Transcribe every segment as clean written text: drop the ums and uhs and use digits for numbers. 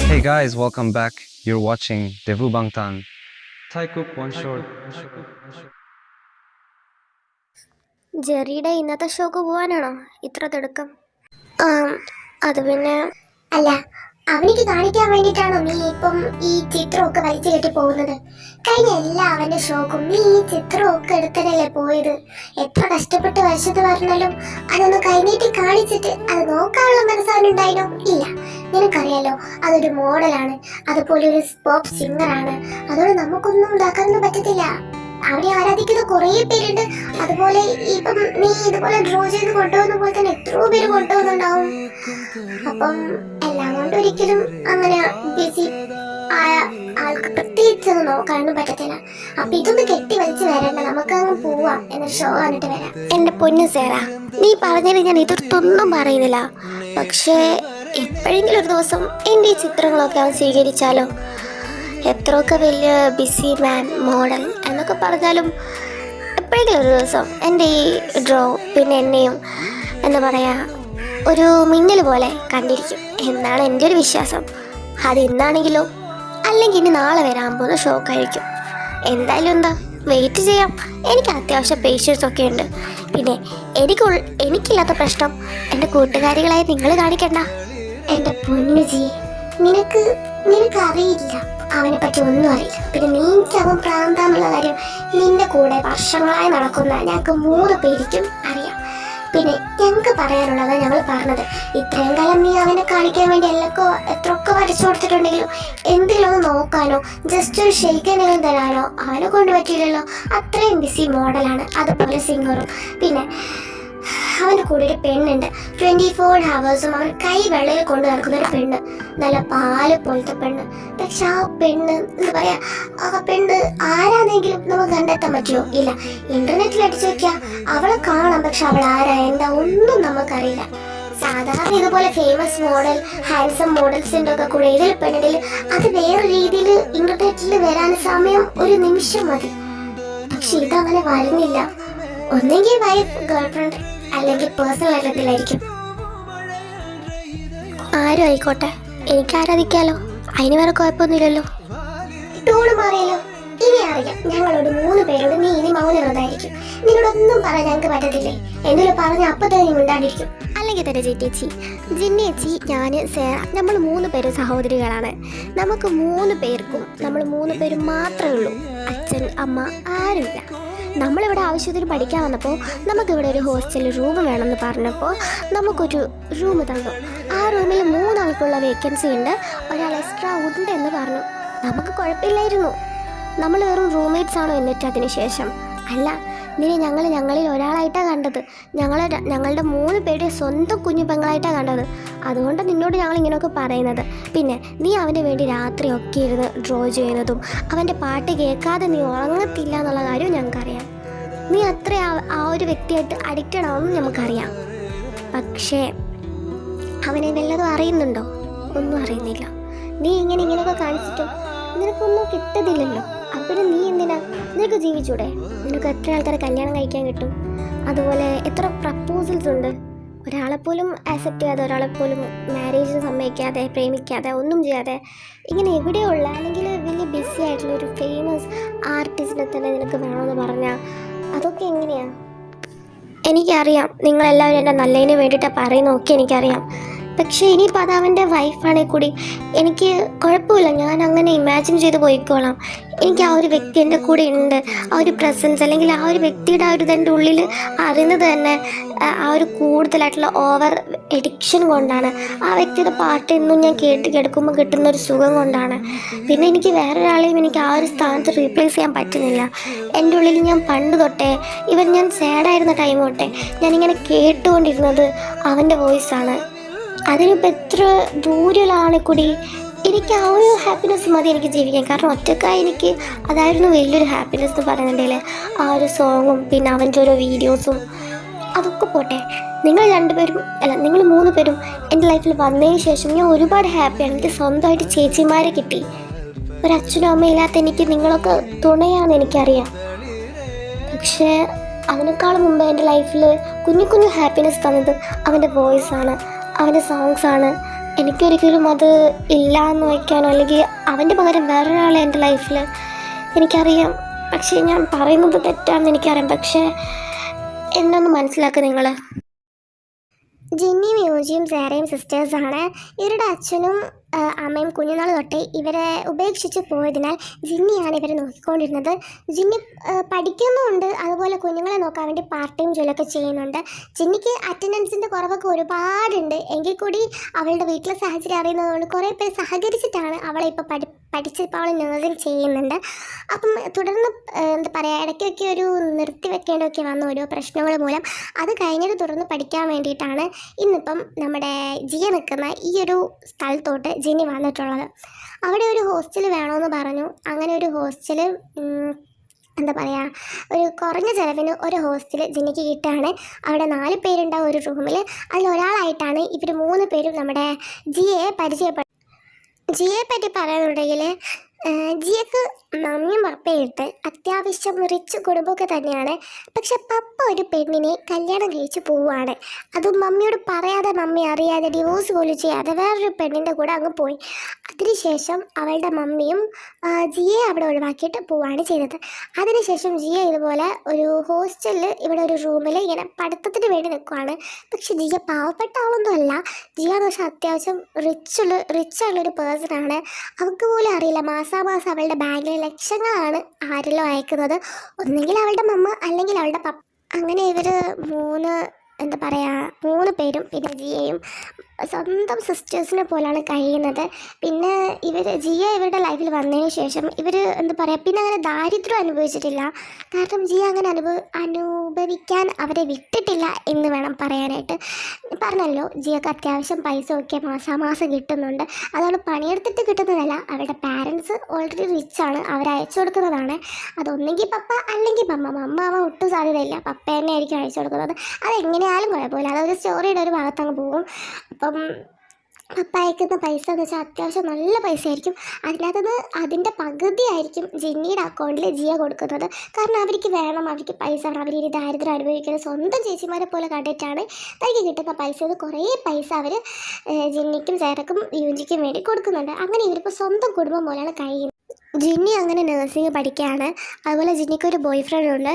Hey guys, welcome back. You're watching Devu Bangtan. Thai cook one short. ജെറിയുടെ ഇന്നത്തെ shock പോകാനാണോ ഇത്ര തിടുക്കം? അത് പിന്നെ അല്ല, അവനിക്ക് കാണിക്കാൻ വേണ്ടിയിട്ടാണോ നീ ഇപ്പം ഈ ചിത്രമൊക്കെ വലിച്ചു കെട്ടി പോകുന്നത്? കഴിഞ്ഞ എല്ലാ അവന്റെ ഷോക്കും നീ ഈ ചിത്രമൊക്കെ എടുത്തതല്ലേ പോയത്. എത്ര കഷ്ടപ്പെട്ട് വരച്ചത് പറഞ്ഞാലും അതൊന്ന് കൈനീട്ടി കാണിച്ചിട്ട് അത് നോക്കാനുള്ള മനസ്സവനുണ്ടായിനോ? ഇല്ല. നിനക്കറിയാലോ, അതൊരു മോഡലാണ്, അതുപോലെ ഒരു പോപ്പ് സിംഗറാണ്. അതുകൊണ്ട് നമുക്കൊന്നും ഉണ്ടാക്കാനൊന്നും പറ്റത്തില്ല. അവനെ ആരാധിക്കുന്ന കുറേ പേരുണ്ട്. അതുപോലെ ഇപ്പം നീ ഇതുപോലെ ഡ്രോ ചെയ്ത് കൊണ്ടുപോകുന്ന പോലെ തന്നെ എത്രയോ പേര് കൊണ്ടുപോകുന്നുണ്ടാവും. അപ്പം എല്ലാം കൊണ്ട് ഒരിക്കലും അങ്ങനെ ബിസി ആയ ആൾക്ക് പ്രത്യേകിച്ച് നോക്കാനൊന്നും പറ്റത്തില്ല. അപ്പൊ ഇതൊന്ന് കെട്ടി വലിച്ച് വരണ്ട, നമുക്ക് അങ്ങ് പോവാം, എന്നൊരു ഷോ കണ്ടിട്ട് വരാം. എൻ്റെ പൊന്നു സേറാ, നീ പറഞ്ഞത് ഞാൻ എതിർത്തൊന്നും പറയുന്നില്ല. പക്ഷേ എപ്പോഴെങ്കിലും ഒരു ദിവസം എൻ്റെ ഈ ചിത്രങ്ങളൊക്കെ അവൻ സ്വീകരിച്ചാലോ? എത്രയൊക്കെ വലിയ ബിസി മാൻ മോഡൽ എന്നൊക്കെ പറഞ്ഞാലും എപ്പോഴെങ്കിലും ഒരു ദിവസം എൻ്റെ ഈ ഡ്രോ പിന്നെ എന്നെയും എന്താ പറയുക ഒരു മിന്നൽ പോലെ കണ്ടിരിക്കും എന്നാണ് എൻ്റെ ഒരു വിശ്വാസം. അത് ഇന്നാണെങ്കിലോ അല്ലെങ്കിൽ ഇനി നാളെ വരാൻ പോകുന്ന ഷോക്കായിരിക്കും. എന്തായാലും എന്താ വെയിറ്റ് ചെയ്യാം. എനിക്ക് അത്യാവശ്യം പേഷ്യൻസ് ഒക്കെ ഉണ്ട്. പിന്നെ എനിക്കില്ലാത്ത പ്രശ്നം എൻ്റെ കൂട്ടുകാരികളായി നിങ്ങൾ കാണിക്കണ്ട. എന്റെ പൊന്നുജി, നിനക്കറിയില്ല, അവനെ പറ്റി ഒന്നും അറിയില്ല. പിന്നെ നീക്ക് അവൻ പ്രാന്താന്നുള്ള കാര്യം നിന്റെ കൂടെ വർഷങ്ങളായി നടക്കുന്ന ഞങ്ങൾക്ക് 3 പേരിക്കും അറിയാം. പിന്നെ ഞങ്ങൾക്ക് പറയാനുള്ളത് ഞങ്ങൾ പറഞ്ഞത്, ഇത്രയും കാലം നീ അവനെ കാണിക്കാൻ വേണ്ടി എത്രയൊക്കെ വരച്ചു കൊടുത്തിട്ടുണ്ടെങ്കിലും എന്തെങ്കിലും ഒന്ന് നോക്കാനോ ജസ്റ്റ് ഒരു ഷെയ്ക്കെങ്കിലും തരാനോ അവനെ കൊണ്ട് പറ്റിയില്ലല്ലോ. അത്രയും ബിസി മോഡലാണ്, അതുപോലെ സിംഗറും. പിന്നെ അവൻ്റെ കൂടെ ഒരു പെണ്ണുണ്ട്, 24 hours അവൻ കൈ വെള്ളയിൽ കൊണ്ട് നടക്കുന്ന ഒരു പെണ്ണ്, നല്ല പാല് പോലത്തെ പെണ്ണ്. പക്ഷെ ആ പെണ്ണ് എന്താ പറയാ, ആ പെണ്ണ് ആരാന്നെങ്കിലും നമുക്ക് കണ്ടെത്താൻ പറ്റുമോ? ഇല്ല. ഇന്റർനെറ്റിൽ അടിച്ചു വെക്കാം, അവളെ കാണാം, പക്ഷെ അവൾ ആരാ എന്താ ഒന്നും നമുക്കറിയില്ല. സാധാരണ ഇതുപോലെ ഫേമസ് മോഡൽ ഹാൻസം മോഡൽസിൻ്റെ ഒക്കെ കൂടെ ഇതിൽ പെണ്ണിൽ അത് വേറെ രീതിയിൽ ഇന്റർനെറ്റിൽ വരാൻ സമയം ഒരു നിമിഷം മതി. പക്ഷെ ഇതങ്ങനെ വരുന്നില്ല. ഒന്നെങ്കിൽ വൈഫ് ഗേൾഫ്രണ്ട് അല്ലെങ്കിൽ പേഴ്സണൽ ആയിട്ടില്ലായിരിക്കും. ആരും ആയിക്കോട്ടെ, എനിക്ക് ആരാധിക്കാലോ, അതിന് വേറെ കുഴപ്പമൊന്നുമില്ലല്ലോ. ടോള് മാറിയല്ലോ. ഇനി അറിയാം, ഞങ്ങളോട് 3 പേരോട് നീ ഇനി മൗനവ്രതായിരിക്കും. നിന്നോടൊന്നും പറയാൻ ഞങ്ങൾക്ക് പറ്റത്തില്ലേ? എന്തെങ്കിലും പറഞ്ഞ അപ്പൊ തന്നെ നീ മിണ്ടാണ്ടിരിക്കും. അല്ലെങ്കിൽ തന്നെ ജിന്നേച്ചി ഞാൻ സേറ, നമ്മൾ 3 പേരും സഹോദരികളാണ്. നമുക്ക് 3 പേർക്കും നമ്മൾ 3 പേരും മാത്രമേ ഉള്ളൂ. അച്ഛൻ അമ്മ ആരുമില്ല. നമ്മളിവിടെ ആവശ്യത്തിന് പഠിക്കാൻ വന്നപ്പോൾ നമുക്കിവിടെ ഒരു ഹോസ്റ്റലിൽ റൂം വേണമെന്ന് പറഞ്ഞപ്പോൾ നമുക്കൊരു റൂം തന്നു. ആ റൂമിൽ 3 ആൾക്കുള്ള വേക്കൻസി ഉണ്ട്, ഒരാൾ എക്സ്ട്രാ ഉണ്ട് എന്ന് പറഞ്ഞു. നമുക്ക് കുഴപ്പമില്ലായിരുന്നു. നമ്മൾ വെറും റൂംമേറ്റ്സ് ആണോ എന്നിട്ട് അതിന് ശേഷം അല്ല, നിന്നെ ഞങ്ങളിൽ ഒരാളായിട്ടാണ് കണ്ടത്. ഞങ്ങളുടെ 3 പേരുടെ സ്വന്തം കുഞ്ഞു പെങ്ങളായിട്ടാണ് കണ്ടത്. അതുകൊണ്ട് നിന്നോട് ഞങ്ങൾ ഇങ്ങനെയൊക്കെ പറയുന്നത്. പിന്നെ നീ അവന് വേണ്ടി രാത്രിയൊക്കെ ഇരുന്ന് ഡ്രോ ചെയ്യുന്നതും അവൻ്റെ പാട്ട് കേൾക്കാതെ നീ ഉറങ്ങത്തില്ല എന്നുള്ള കാര്യവും ഞങ്ങൾക്കറിയാം. നീ അത്ര ആ ഒരു വ്യക്തിയായിട്ട് അഡിക്റ്റഡ് ആവുമെന്ന് നമുക്കറിയാം. പക്ഷേ അവനെ വല്ലതും അറിയുന്നുണ്ടോ? ഒന്നും അറിയുന്നില്ല. നീ ഇങ്ങനെയൊക്കെ കാണിച്ചിട്ടും നിനക്കൊന്നും കിട്ടത്തില്ലല്ലോ. അപ്പം നീ എന്തിനാ? നിനക്ക് ജീവിച്ചൂടെ? നിനക്ക് എത്ര ആൾക്കാരെ കല്യാണം കഴിക്കാൻ കിട്ടും? അതുപോലെ എത്ര പ്രപ്പോസൽസ് ഉണ്ട്. ഒരാളെപ്പോലും ആക്സെപ്റ്റ് ചെയ്യാതെ, ഒരാളെപ്പോലും മാരേജിന് സമ്മതിക്കാതെ, പ്രേമിക്കാതെ, ഒന്നും ചെയ്യാതെ ഇങ്ങനെ എവിടെയുള്ള അല്ലെങ്കിൽ വലിയ ബിസി ആയിട്ടുള്ള ഒരു ഫേമസ് ആർട്ടിസ്റ്റിനെ തന്നെ നിനക്ക് വേണമെന്ന് പറഞ്ഞാൽ അതൊക്കെ എങ്ങനെയാണ്? എനിക്കറിയാം നിങ്ങളെല്ലാവരും എൻ്റെ നല്ലതിന് വേണ്ടിയിട്ടാണ് പറയുന്നതൊക്കെ എനിക്കറിയാം. പക്ഷേ ഇനിയിപ്പോൾ അത് അവൻ്റെ വൈഫാണെങ്കിൽ കൂടി എനിക്ക് കുഴപ്പമില്ല, ഞാൻ അങ്ങനെ ഇമാജിൻ ചെയ്ത് പോയിക്കോളാം. എനിക്ക് ആ ഒരു വ്യക്തി എൻ്റെ കൂടെ ഉണ്ട്, ആ ഒരു പ്രസൻസ് അല്ലെങ്കിൽ ആ ഒരു വ്യക്തിയുടെ ആ ഒരു ഇതിൻ്റെ ഉള്ളിൽ അറിയുന്നത് തന്നെ ആ ഒരു കൂടുതലായിട്ടുള്ള ഓവർ എഡിക്ഷൻ കൊണ്ടാണ്. ആ വ്യക്തിയുടെ പാട്ട് എന്നും ഞാൻ കേൾക്കുമ്പോൾ കിട്ടുന്ന ഒരു സുഖം കൊണ്ടാണ്. പിന്നെ എനിക്ക് വേറൊരാളെയും എനിക്ക് ആ ഒരു സ്ഥാനത്ത് റീപ്ലേസ് ചെയ്യാൻ പറ്റുന്നില്ല. എൻ്റെ ഉള്ളിൽ ഞാൻ പണ്ട് തൊട്ടേ ഞാൻ സാഡായിരുന്ന ടൈം തൊട്ടേ ഞാനിങ്ങനെ കേട്ടുകൊണ്ടിരുന്നത് അവൻ്റെ വോയിസാണ്. അതിനിപ്പോൾ എത്ര ദൂരമുള്ളതാണെങ്കിൽ കൂടി എനിക്ക് ആ ഒരു ഹാപ്പിനെസ് മതി എനിക്ക് ജീവിക്കാൻ. കാരണം ഒറ്റക്കായി എനിക്ക് അതായിരുന്നു വലിയൊരു ഹാപ്പിനെസ് എന്ന് പറയുന്നുണ്ടെങ്കിൽ ആ ഒരു സോങ്ങും പിന്നെ അവൻ്റെ ഓരോ വീഡിയോസും അതൊക്കെ പോട്ടെ. നിങ്ങൾ രണ്ടുപേരും അല്ല നിങ്ങൾ 3 പേരും എൻ്റെ ലൈഫിൽ വന്നതിന് ശേഷം ഞാൻ ഒരുപാട് ഹാപ്പിയാണ്. എനിക്ക് സ്വന്തമായിട്ട് ചേച്ചിമാരെ കിട്ടി. ഒരച്ഛനും അമ്മയും ഇല്ലാത്ത എനിക്ക് നിങ്ങളൊക്കെ തുണയാണെന്ന് എനിക്കറിയാം. പക്ഷേ അതിനേക്കാളും മുമ്പ് എൻ്റെ ലൈഫിൽ കുഞ്ഞു കുഞ്ഞു ഹാപ്പിനെസ് തന്നത് അവൻ്റെ വോയിസാണ്, അവൻ്റെ സോങ്സാണ്. എനിക്കൊരിക്കലും അത് ഇല്ല എന്ന് വയ്ക്കാനോ അല്ലെങ്കിൽ അവൻ്റെ പകരം വേറൊരാളെ എൻ്റെ ലൈഫിൽ എനിക്കറിയാം. പക്ഷേ ഞാൻ പറയുന്നത് തെറ്റാണെന്ന് എനിക്കറിയാം. പക്ഷേ എന്നൊന്ന് മനസ്സിലാക്കുക നിങ്ങൾ. ജിന്നിയും യോജിയും സാരയും സിസ്റ്റേഴ്സാണ്. ഇവരുടെ അച്ഛനും അമ്മയും കുഞ്ഞുനാൾ തൊട്ടേ ഇവരെ ഉപേക്ഷിച്ച് പോയതിനാൽ ജിന്നിയാണ് ഇവരെ നോക്കിക്കൊണ്ടിരുന്നത്. ജിന്നി പഠിക്കുന്നുമുണ്ട്, അതുപോലെ കുഞ്ഞുങ്ങളെ നോക്കാൻ വേണ്ടി പാർട്ട് ടൈം ജോലിയൊക്കെ ചെയ്യുന്നുണ്ട്. ജിന്നിക്ക് അറ്റൻഡൻസിൻ്റെ കുറവൊക്കെ ഒരുപാടുണ്ട്. എങ്കിൽ കൂടി അവളുടെ വീട്ടിലെ സാഹചര്യം അറിയുന്നതുകൊണ്ട് കുറേ പേര് സഹകരിച്ചിട്ടാണ് അവളെ ഇപ്പോൾ പഠിച്ചപ്പോൾ അവൾ നേഴ്സിങ് ചെയ്യുന്നുണ്ട്. അപ്പം തുടർന്ന് എന്താ പറയുക, ഇടയ്ക്കൊക്കെ ഒരു നിർത്തി വെക്കേണ്ടതൊക്കെ വന്ന ഓരോ പ്രശ്നങ്ങൾ മൂലം അത് കഴിഞ്ഞിട്ട് തുടർന്ന് പഠിക്കാൻ വേണ്ടിയിട്ടാണ് ഇന്നിപ്പം നമ്മുടെ ജിയ നിൽക്കുന്ന ഈ ഒരു സ്ഥലത്തോട്ട് ജിന്നി വന്നിട്ടുള്ളത്. അവിടെ ഒരു ഹോസ്റ്റൽ വേണമെന്ന് പറഞ്ഞു. അങ്ങനെ ഒരു ഹോസ്റ്റൽ എന്താ പറയുക, ഒരു കുറഞ്ഞ ചിലവിന് ഒരു ഹോസ്റ്റൽ ജിന്നിക്ക് കിട്ടുകയാണ്. അവിടെ 4 പേരുണ്ടാവും ഒരു റൂമിൽ. അതിലൊരാളായിട്ടാണ് ഇവർ 3 പേരും നമ്മുടെ ജിയയെ ജിയയെ പറ്റി പറയുന്നുണ്ടെങ്കിൽ ജിയക്ക് മമ്മിയും പപ്പയിട്ട് അത്യാവശ്യം റിച്ച് കുടുംബമൊക്കെ തന്നെയാണ്. പക്ഷെ പപ്പ ഒരു പെണ്ണിനെ കല്യാണം കഴിച്ച് പോവുകയാണ്. അതും മമ്മിയോട് പറയാതെ, മമ്മി അറിയാതെ, ഡിവോഴ്സ് പോലും ചെയ്യാതെ വേറൊരു പെണ്ണിൻ്റെ കൂടെ അങ്ങ് പോയി. അതിനുശേഷം അവളുടെ മമ്മിയും ജിയയെ അവിടെ ഒഴിവാക്കിയിട്ട് പോവുകയാണ് ചെയ്തത്. അതിനുശേഷം ജിയ ഇതുപോലെ ഒരു ഹോസ്റ്റലിൽ ഇവിടെ ഒരു റൂമിൽ ഇങ്ങനെ പഠിത്തത്തിന് വേണ്ടി നിൽക്കുകയാണ്. പക്ഷെ ജിയ പാവപ്പെട്ട ആളൊന്നുമല്ല. ജിയ എന്ന് വെച്ചാൽ അത്യാവശ്യം റിച്ചുള്ളൊരു പേഴ്സണാണ്. അവൾക്ക് പോലും അറിയില്ല മാസാമാസം അവളുടെ ബാങ്കിലെ ലക്ഷങ്ങളാണ് ആരെല്ലോ അയക്കുന്നത്. ഒന്നെങ്കിൽ അവളുടെ മമ്മ അല്ലെങ്കിൽ അവളുടെ പപ്പ. അങ്ങനെ ഇവർ 3 പേരും പിന്നെ ജിയയും സ്വന്തം സിസ്റ്റേഴ്സിനെ പോലാണ് കഴിയുന്നത്. പിന്നെ ജിയ ഇവരുടെ ലൈഫിൽ വന്നതിന് ശേഷം ഇവർ എന്താ പറയുക, പിന്നെ അങ്ങനെ ദാരിദ്ര്യം അനുഭവിച്ചിട്ടില്ല. കാരണം ജിയ അങ്ങനെ അനുഭവിക്കാൻ അവരെ വിട്ടിട്ടില്ല എന്ന് വേണം പറയാനായിട്ട്. പറഞ്ഞല്ലോ, ജിയക്ക് അത്യാവശ്യം പൈസ ഒക്കെ മാസാമാസം കിട്ടുന്നുണ്ട്. അതവൾ പണിയെടുത്തിട്ട് കിട്ടുന്നതല്ല. അവരുടെ പാരൻസ് ഓൾറെഡി റിച്ചാണ്, അവരയച്ചു കൊടുക്കുന്നതാണ്. അതൊന്നെങ്കിൽ പപ്പ അല്ലെങ്കിൽ മമ്മ ആവാൻ ഒട്ടും സാധ്യതയില്ല. പപ്പ തന്നെ ആയിരിക്കും അയച്ചു കൊടുക്കുന്നത്. അതെങ്ങനെയാലും കുഴപ്പമില്ല, അതൊരു സ്റ്റോറിയുടെ ഒരു ഭാഗത്തങ്ങ് പോകും. അപ്പം പപ്പ അയക്കുന്ന പൈസ എന്ന് വെച്ചാൽ അത്യാവശ്യം നല്ല പൈസ ആയിരിക്കും. അതിൻ്റെ പകുതിയായിരിക്കും ജിന്നിയുടെ അക്കൗണ്ടിൽ ജിയ കൊടുക്കുന്നത്. കാരണം അവർക്ക് പൈസ വേണം. അവർ ഈ ദാരിദ്ര്യം അനുഭവിക്കുന്നത് സ്വന്തം ചേച്ചിമാരെ പോലെ കണ്ടിട്ടാണ് തനിക്ക് കിട്ടുന്ന പൈസ. കുറേ പൈസ അവർ ജിന്നിക്കും സേറക്കും യൂജിക്കും വേണ്ടി കൊടുക്കുന്നുണ്ട്. അങ്ങനെ ഇവരിപ്പോൾ സ്വന്തം കുടുംബം പോലെയാണ് കഴിയുന്നത്. ജിന്നി അങ്ങനെ നഴ്സിംഗ് പഠിക്കുകയാണ്. അതുപോലെ ജിന്നിക്കൊരു ബോയ് ഫ്രണ്ട് ഉണ്ട്.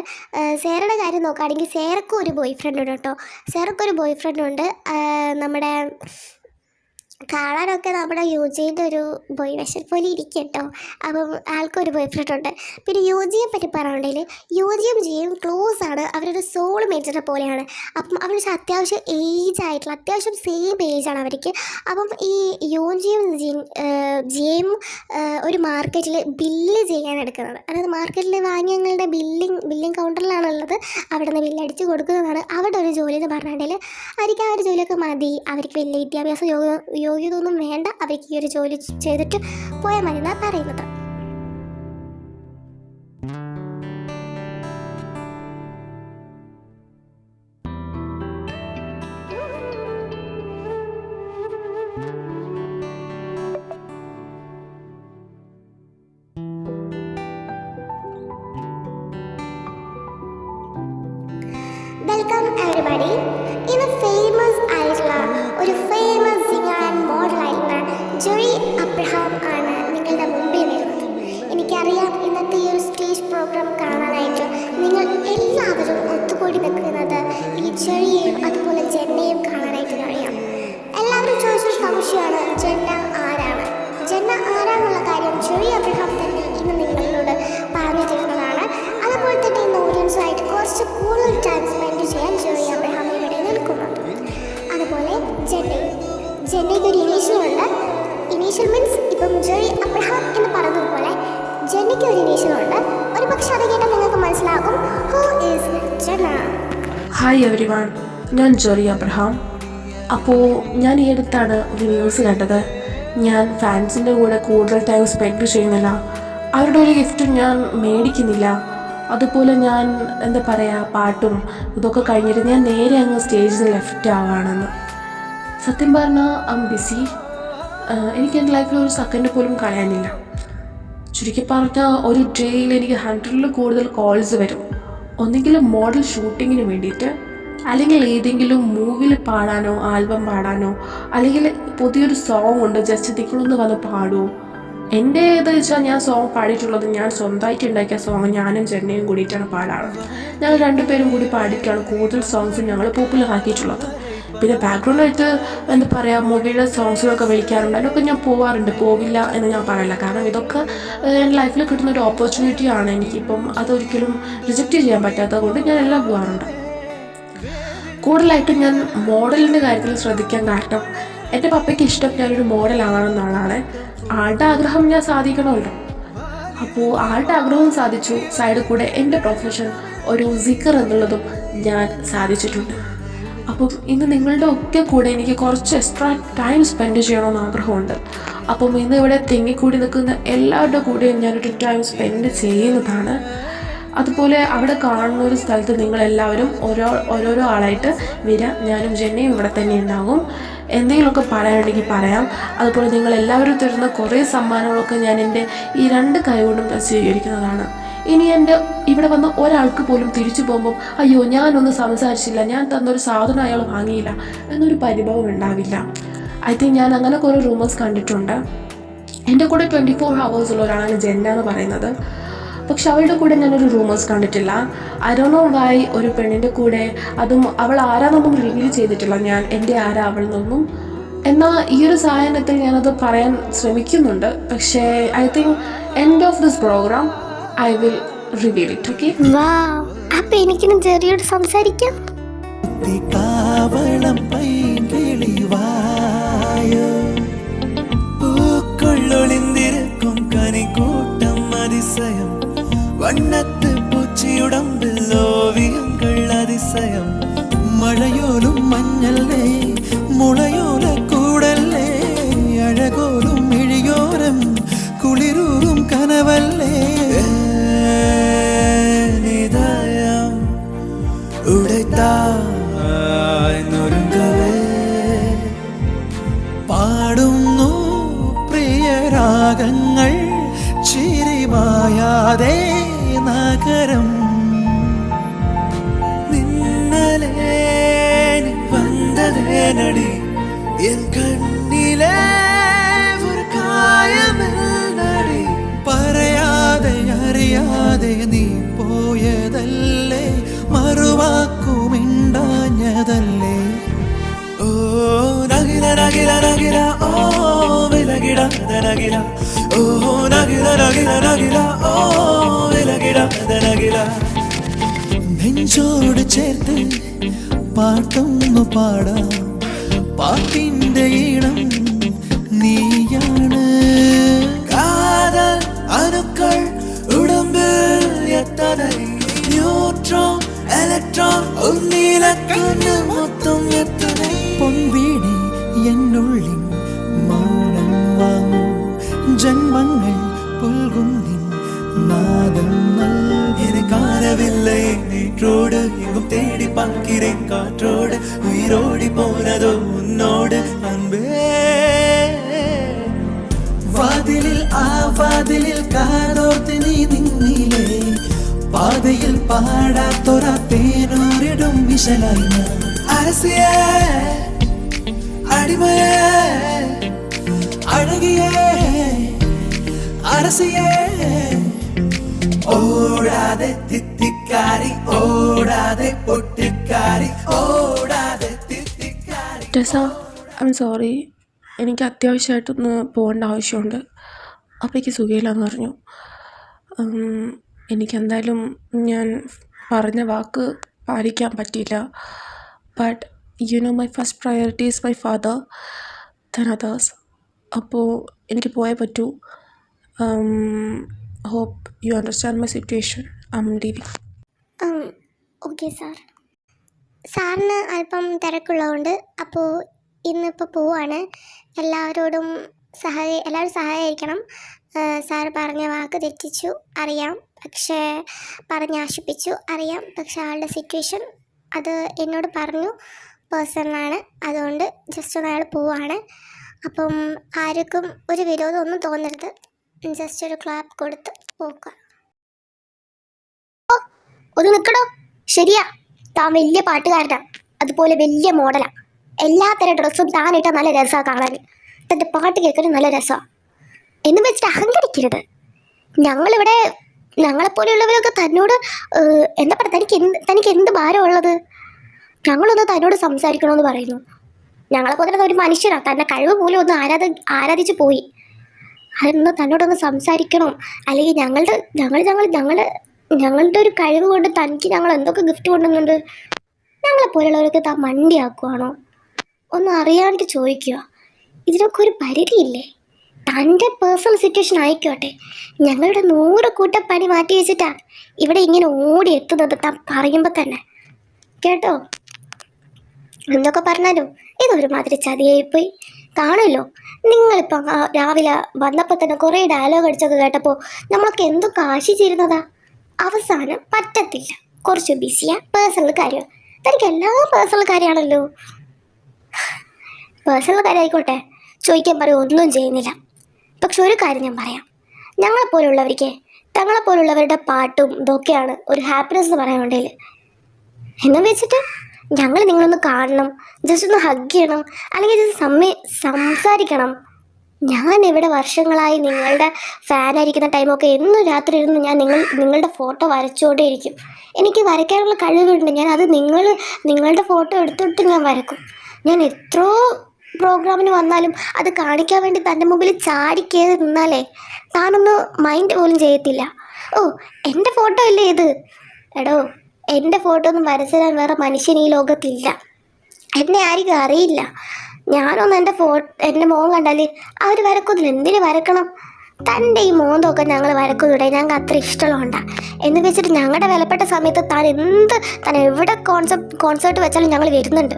സേറയുടെ കാര്യം നോക്കുകയാണെങ്കിൽ സേറക്കും ഒരു ബോയ് ഫ്രണ്ട് ഉണ്ട് കേട്ടോ. സേറക്കൊരു ബോയ് ഫ്രണ്ട് ഉണ്ട്. നമ്മുടെ കാണാനൊക്കെ നമ്മുടെ യുജിൻ്റെ ഒരു ബോയ് വെഷൻ പോലെ ഇരിക്കും കേട്ടോ. അപ്പം ആൾക്കൊരു ബോയ് ഫ്രണ്ട് ഉണ്ട്. പിന്നെ യുജിയെ പറ്റി പറയുകയാണെങ്കിൽ യുജിയും ജിയും ക്ലോസ് ആണ്. അവരൊരു സോൾ മേറ്റിനെ പോലെയാണ്. അപ്പം അവർ അത്യാവശ്യം ഏജ് ആയിട്ടുള്ള, അത്യാവശ്യം സെയിം ഏജാണ് അവർക്ക്. അപ്പം ഈ യുജിയും ജിയും ഒരു മാർക്കറ്റിൽ ബില്ല് ചെയ്യാൻ എടുക്കുന്നത്. അതായത് മാർക്കറ്റിൽ വാങ്ങിയങ്ങളുടെ ബില്ലിംഗ് കൗണ്ടറിലാണുള്ളത്. അവിടെ നിന്ന് ബില്ലടിച്ച് കൊടുക്കുന്നതാണ് അവരുടെ ഒരു ജോലി എന്ന് പറഞ്ഞിട്ടുണ്ടെങ്കിൽ. അവർക്ക് ആ ഒരു ജോലിയൊക്കെ മതി. അവർക്ക് വലിയ വിദ്യാഭ്യാസ യോഗ്യതൊന്നും വേണ്ട. അവർക്ക് ഈ ഒരു ജോലി ചെയ്തിട്ട് പോയാൽ മതി എന്നാണ് പറയുന്നത്. Welcome everybody. ഇന്ന് ഫേമസ് ആയിട്ടുള്ള ഒരു ഫേമസ് സിംഗർ ആൻഡ് മോഡലായിട്ടുള്ള ജോയി അബ്രഹാം ആണ് നിങ്ങളുടെ മുമ്പിൽ വരുന്നത്. എനിക്കറിയാം ഇന്നത്തെ ഈ ഒരു സ്റ്റേജ് പ്രോഗ്രാം കാണാനായിട്ട് നിങ്ങൾ എല്ലാവരും ഒത്തുകൂടി നിൽക്കുന്നത് ഈ ജോയിയെയും അതുപോലെ ജെന്നയും കാണാനായിട്ട് കഴിയാം. എല്ലാവരും ചോദിച്ചൊരു സംശയമാണ്, ജെന്ന ആരാണെന്നുള്ള കാര്യം ജോയി അബ്രഹാം തന്നെ ഇന്ന് നിങ്ങളോട് പറഞ്ഞു തരുന്നതാണ്. അതുപോലെ തന്നെ ഇന്ന് ഓഡിയൻസുമായിട്ട് കുറച്ച് കൂടുതൽ ടൈം സ്പെൻഡ് ചെയ്യാൻ ജോയി അബ്രഹാം ഇവിടെ നിൽക്കുന്നുണ്ട്. അതുപോലെ ജെന്നയ്ക്ക് ഒരു ഇനീഷ്യലുണ്ട്. ഇനീഷ്യൽ മീൻസ് ഇപ്പം ജോയി അബ്രഹാം എന്ന് പറഞ്ഞതുപോലെ ജെന്നയ്ക്ക് ഒരു ഇനീഷ്യലുണ്ട്. ഒരു പക്ഷെ അത് കേട്ടാൽ നിങ്ങൾക്ക് മനസ്സിലാകും who is Jenna. Hi everyone, ഞാൻ ജോയി അബ്രഹാം. അപ്പോൾ ഞാൻ ഈ അടുത്താണ് ഒരു ന്യൂസ് കണ്ടത്. ഞാൻ ഫാൻസിൻ്റെ കൂടെ കൂടുതൽ ടൈം സ്പെൻഡ് ചെയ്യുന്നില്ല. അവരുടെ ഒരു ഗിഫ്റ്റും ഞാൻ മേടിക്കുന്നില്ല. അതുപോലെ ഞാൻ എന്താ പറയുക, പാട്ടും ഇതൊക്കെ കഴിഞ്ഞിട്ട് ഞാൻ നേരെ അങ്ങ് സ്റ്റേജിൽ ലെഫ്റ്റ് ആവുകയാണെന്ന്. സത്യം പറഞ്ഞാൽ ബിസി. എനിക്ക് എൻ്റെ ലൈഫിൽ ഒരു സെക്കൻഡ് പോലും കളയാനില്ല. ചുരുക്കി പറഞ്ഞാൽ ഒരു ഡേയിൽ എനിക്ക് 100ൽ കൂടുതൽ കോൾസ് വരും. ഒന്നെങ്കിൽ മോഡൽ ഷൂട്ടിങ്ങിന് വേണ്ടിയിട്ട്, അല്ലെങ്കിൽ ഏതെങ്കിലും മൂവിയിൽ പാടാനോ ആൽബം പാടാനോ, അല്ലെങ്കിൽ പുതിയൊരു സോങ് ഉണ്ട് ജസ്റ്റ് നിങ്ങളൊന്ന് വന്ന് പാടുമോ. എൻ്റെ ഇത് വെച്ചാൽ ഞാൻ സോങ് പാടിയിട്ടുള്ളത് ഞാൻ സ്വന്തമായിട്ട് ഉണ്ടാക്കിയ സോങ് ഞാനും ചെന്നൈയും കൂടിയിട്ടാണ് പാടാറ്. ഞങ്ങൾ രണ്ടുപേരും കൂടി പാടിയിട്ടാണ് കൂടുതൽ സോങ്സ് ഞങ്ങൾ പോപ്പുലർ ആക്കിയിട്ടുള്ളത്. പിന്നെ ബാക്ക്ഗ്രൗണ്ടായിട്ട് എന്താ പറയുക, മൂവിയുടെ സോങ്സിലൊക്കെ വിളിക്കാറുണ്ട്. അതിലൊക്കെ ഞാൻ പോവാറുണ്ട്, പോവില്ല എന്ന് ഞാൻ പറയില്ല. കാരണം ഇതൊക്കെ എൻ്റെ ലൈഫിൽ കിട്ടുന്ന ഒരു ഓപ്പർച്യൂണിറ്റിയാണ്. എനിക്കിപ്പം അതൊരിക്കലും റിജക്റ്റ് ചെയ്യാൻ പറ്റാത്തത് കൊണ്ട് ഞാൻ എല്ലാം പോകാറുണ്ട്. കൂടുതലായിട്ടും ഞാൻ മോഡലിൻ്റെ കാര്യത്തിൽ ശ്രദ്ധിക്കാൻ കാരണം എൻ്റെ പപ്പയ്ക്ക് ഇഷ്ടം ഞാനൊരു മോഡലാണെന്നുള്ളതാണ്. ആളുടെ ആഗ്രഹം ഞാൻ സാധിക്കണമല്ലോ. അപ്പോൾ ആളുടെ ആഗ്രഹം സാധിച്ചു. സൈഡിൽ കൂടെ എൻ്റെ പ്രൊഫഷൻ ഒരു സിക്കർ എന്നുള്ളതും ഞാൻ സാധിച്ചിട്ടുണ്ട്. അപ്പം ഇന്ന് നിങ്ങളുടെ ഒക്കെ കൂടെ എനിക്ക് കുറച്ച് എക്സ്ട്രാ ടൈം സ്പെൻഡ് ചെയ്യണമെന്ന് ആഗ്രഹമുണ്ട്. അപ്പം ഇന്ന് ഇവിടെ തിങ്ങിക്കൂടി നിൽക്കുന്ന എല്ലാവരുടെ കൂടെയും ഞാനൊരു ടൈം സ്പെൻഡ് ചെയ്യുന്നതാണ്. അതുപോലെ അവിടെ കാണുന്ന ഒരു സ്ഥലത്ത് നിങ്ങളെല്ലാവരും ഓരോരോ ആളായിട്ട് വരിക. ഞാനും ജെന്നയും ഇവിടെ തന്നെ ഉണ്ടാകും. എന്തെങ്കിലുമൊക്കെ പറയാനുണ്ടെങ്കിൽ പറയാം. അതുപോലെ നിങ്ങളെല്ലാവരും തരുന്ന കുറേ സമ്മാനങ്ങളൊക്കെ ഞാൻ എൻ്റെ ഈ 2 കൈ കൊണ്ടും ഞാൻ സ്വീകരിക്കുന്നതാണ്. ഇനി എൻ്റെ ഇവിടെ വന്ന ഒരാൾക്ക് പോലും തിരിച്ചു പോകുമ്പോൾ അയ്യോ ഞാനൊന്നും സംസാരിച്ചില്ല, ഞാൻ തന്നൊരു സാധനം അയാൾ വാങ്ങിയില്ല എന്നൊരു പരിഭവം ഉണ്ടാവില്ല. ഐ തിങ്ക് ഞാൻ അങ്ങനെ കുറേ റൂമേഴ്സ് കണ്ടിട്ടുണ്ട്. എൻ്റെ കൂടെ 24 hours ഉള്ള ഒരാളാണ് ജെന്ന എന്ന് പറയുന്നത്. പക്ഷെ അവളുടെ കൂടെ ഞാനൊരു റൂമേഴ്സ് കണ്ടിട്ടില്ല. ഐ ഡോണ്ട് നോ വൈ ഒരു പെണ്ണിൻ്റെ കൂടെ, അതും അവൾ ആരാന്നൊന്നും റിവീൽ ചെയ്തിട്ടില്ല ഞാൻ എൻ്റെ ആരാ അവൾ എന്നൊന്നും. എന്നാൽ ഈ ഒരു സായാഹ്നത്തിൽ ഞാനത് പറയാൻ ശ്രമിക്കുന്നുണ്ട്. പക്ഷേ I think end of this program I will reveal it. Okay, wow, അപ്പൊ എനിക്കിനും ചെറിയോട് സംസാരിക്കാം. കാവളം പൈങ്കിളിവായോ പൂക്കൊള്ളൊളിന്തിരിക്കും കനിക്കൂട്ടം അതിശയം വണ്ണത്ത് പൂച്ചിയുടമ്പിൽ ഓവിയങ്ങൾ അതിശയം മഴയോലും മഞ്ഞല്ലേ മുളയോല കൂടല്ലേ അഴകോലും ഇഴിയോരം കുളിരൂറും കനവല്ലേ നിദയം ഉടൈത്തായൊരുങ്ങവേ പാടുന്നു പ്രിയരാഗങ്ങൾ ചിരിമായാതെ നഗരം നിന്നലേ വന്നതേ നടി എൻ കണ്ണിലെ ഒരു കായമെന്നടി പറയാതെ അറിയാതെ നീ പോയതല്ലേ മറുവാക്കുമിണ്ടാഞ്ഞതല്ലേ ഓ നഗില നഗില നഗില ഓ വിലകിട നഗില ഓ നഗില നഗില നഗില ഓ വിലകിട നഗില നെഞ്ചോട് ചേർത്ത് പാട്ടൊന്നു പാടാം പാട്ടിന്റെ ഈണം നീയാണ് കാതൽ അണുക്കൾ ഉടമ്പിൽ എത്തனை ന്യൂട്രോൺ ഇലക്ട്രോൺ ഒന്നില കണ്ണ് മൊത്തം എത്തனை പൊൻവീണി എന്നുള്ളിൽ മൗനം വാങ്ങൂ ജന്മങ്ങൾ പുൽകുന്നിൻ നാദം കാണவில்லை நீற்றோடு எங்கும் தேடி பார்க்கிறேன் காற்றோடு உயிரோடி போனதோ உன்னோடு அன்பே വാതിലിൽ ആ വാതിലിൽ കാതോർത്ത് നീ നിന്നിലേ പാതയിൽ പാടാത്തൊര തേനൂരിടും വിശലായി അരസിയേ അടിമയേ അഴകിയേ അരസിയേ ഓടാതെ തിത്തിക്കാരി ഓടാതെ പൊട്ടിക്കാരി ഓടാതെ തിത്തിക്കാരി. ടെസ, ഐ എം സോറി, എനിക്ക് അത്യാവശ്യമായിട്ടൊന്ന് പോകേണ്ട ആവശ്യമുണ്ട്. അപ്പയ്ക്ക് സുഖമില്ലാന്ന് പറഞ്ഞു. എനിക്കെന്തായാലും ഞാൻ പറഞ്ഞ വാക്ക് പാലിക്കാൻ പറ്റിയില്ല. But you know my first priority is my father then others. അപ്പോൾ എനിക്ക് പോയേ പറ്റൂ. Hope you understand my situation. I am leaving. Okay sir. സാറിന് അല്പം തിരക്കുള്ളതുകൊണ്ട് അപ്പോൾ ഇന്നിപ്പോൾ പോവാണ്. എല്ലാവരോടും എല്ലാവരും സഹായിക്കണം. സാറ് പറഞ്ഞ വാക്ക് തെറ്റിച്ചു അറിയാം, പക്ഷേ പറഞ്ഞാശിപ്പിച്ചു അറിയാം. പക്ഷേ ആളുടെ സിറ്റുവേഷൻ അത് എന്നോട് പറഞ്ഞു, പേഴ്സണലാണ്. അതുകൊണ്ട് ജസ്റ്റ് ഒന്ന് അയാൾ പോവാണ്. അപ്പം ആർക്കും ഒരു വിരോധം ഒന്നും തോന്നരുത്. ജസ്റ്റ് ഒരു ക്ലാപ്പ് കൊടുത്ത് പോക്കുക. ഒന്ന് നിൽക്കടോ. ശരിയാ, താൻ വലിയ പാട്ടുകാരനാ, അതുപോലെ വലിയ മോഡലാ. എല്ലാത്തരം ഡ്രസ്സും താനിട്ട നല്ല രസമാണ് കാണാൻ. തൻ്റെ പാട്ട് കേൾക്കാനും നല്ല രസമാണ് എന്ന് വെച്ചിട്ട് അഹങ്കരിക്കരുത്. ഞങ്ങളിവിടെ ഞങ്ങളെപ്പോലെയുള്ളവരൊക്കെ തന്നോട് എന്താ പറയുക, തനിക്ക് എന്ത് ഭാരമുള്ളത്? ഞങ്ങളൊന്ന് തന്നോട് സംസാരിക്കണമെന്ന് പറയുന്നു. ഞങ്ങളെപ്പോലെ ഒരു മനുഷ്യനാണ്, തൻ്റെ കഴിവ് പോലും ഒന്ന് ആരാധിച്ചു പോയി. അതൊന്ന് തന്നോടൊന്ന് സംസാരിക്കണം. അല്ലെങ്കിൽ ഞങ്ങളുടെ ഒരു കഴിവ് കൊണ്ട് തനിക്ക് ഞങ്ങൾ എന്തൊക്കെ ഗിഫ്റ്റ് കൊണ്ടുവന്നുണ്ട്. ഞങ്ങളെപ്പോലുള്ളവരൊക്കെ താൻ മണ്ടിയാക്കുവാണോ? ഒന്ന് അറിയാണ്ട് ചോദിക്കുക. ഇതിനൊക്കെ ഒരു പരിധിയില്ലേ? തൻ്റെ പേഴ്സണൽ സിറ്റുവേഷൻ ആയിക്കോട്ടെ, ഞങ്ങളുടെ 100 കൂട്ടം പണി മാറ്റി വെച്ചിട്ടാ ഇവിടെ ഇങ്ങനെ ഓടി എത്തുന്നത് താൻ പറയുമ്പോൾ തന്നെ. കേട്ടോ? എന്തൊക്കെ പറഞ്ഞാലും ഇതൊരുമാതിരി ചതിയായിപ്പോയി. കാണുമല്ലോ, നിങ്ങളിപ്പം രാവിലെ വന്നപ്പോൾ തന്നെ കുറേ ഡയലോഗ് അടിച്ചൊക്കെ കേട്ടപ്പോൾ നമ്മളൊക്കെ എന്തൊക്കെ ആശിച്ചിരുന്നതാ. അവസാനം പറ്റത്തില്ല, കുറച്ച് ബിസിയാ, പേഴ്സണൽ കാര്യം. തനിക്ക് എല്ലാം പേഴ്സണൽ കാര്യമാണല്ലോ. പേഴ്സണൽ കാര്യമായിക്കോട്ടെ, ചോദിക്കാൻ പറയും ഒന്നും ചെയ്യുന്നില്ല. പക്ഷെ ഒരു കാര്യം ഞാൻ പറയാം, തങ്ങളെപ്പോലുള്ളവരുടെ പാട്ടും ഇതൊക്കെയാണ് ഒരു ഹാപ്പിനെസ് എന്ന് പറയാൻ വേണ്ടിയിൽ. എന്നും വെച്ചിട്ട് ഞങ്ങൾ നിങ്ങളൊന്ന് കാണണം, ജസ്റ്റ് ഒന്ന് ഹഗ് ചെയ്യണം, അല്ലെങ്കിൽ ജസ്റ്റ് സംസാരിക്കണം. ഞാൻ ഇവിടെ വർഷങ്ങളായി നിങ്ങളുടെ ഫാനായിരിക്കുന്ന ടൈമൊക്കെ എന്നും രാത്രി ഇരുന്ന് ഞാൻ നിങ്ങളുടെ ഫോട്ടോ വരച്ചുകൊണ്ടേ ഇരിക്കും. എനിക്ക് വരയ്ക്കാനുള്ള കഴിവുണ്ട്. ഞാൻ അത് നിങ്ങളുടെ ഫോട്ടോ എടുത്തിട്ട് ഞാൻ വരക്കും. ഞാൻ എത്രയോ പ്രോഗ്രാമിന് വന്നാലും അത് കാണിക്കാൻ വേണ്ടി തൻ്റെ മുമ്പിൽ ചാടിക്കേറി നിന്നാലേ താനൊന്ന് മൈൻഡ് പോലും ചെയ്യത്തില്ല. ഓ, എൻ്റെ ഫോട്ടോ അല്ലേ ഇത്? എടോ, എൻ്റെ ഫോട്ടോ ഒന്നും വരച്ചു തരാൻ വേറെ മനുഷ്യൻ ഈ ലോകത്തില്ല. എന്നെ ആർക്കും അറിയില്ല. ഞാനൊന്ന് എൻ്റെ മോൻ കണ്ടാൽ അവർ വരക്കുന്നില്ല. എന്തിന് വരക്കണം? തൻ്റെ ഈ മോന്തൊക്കെ ഞങ്ങൾ വരക്കുന്നുണ്ടേ ഞങ്ങൾക്ക് അത്ര ഇഷ്ടമുള്ളതുകൊണ്ടാണ്. എന്ന് വെച്ചിട്ട് ഞങ്ങളുടെ വിലപ്പെട്ട സമയത്ത് താൻ എവിടെ കോൺസേർട്ട് വെച്ചാലും ഞങ്ങൾ വരുന്നുണ്ട്.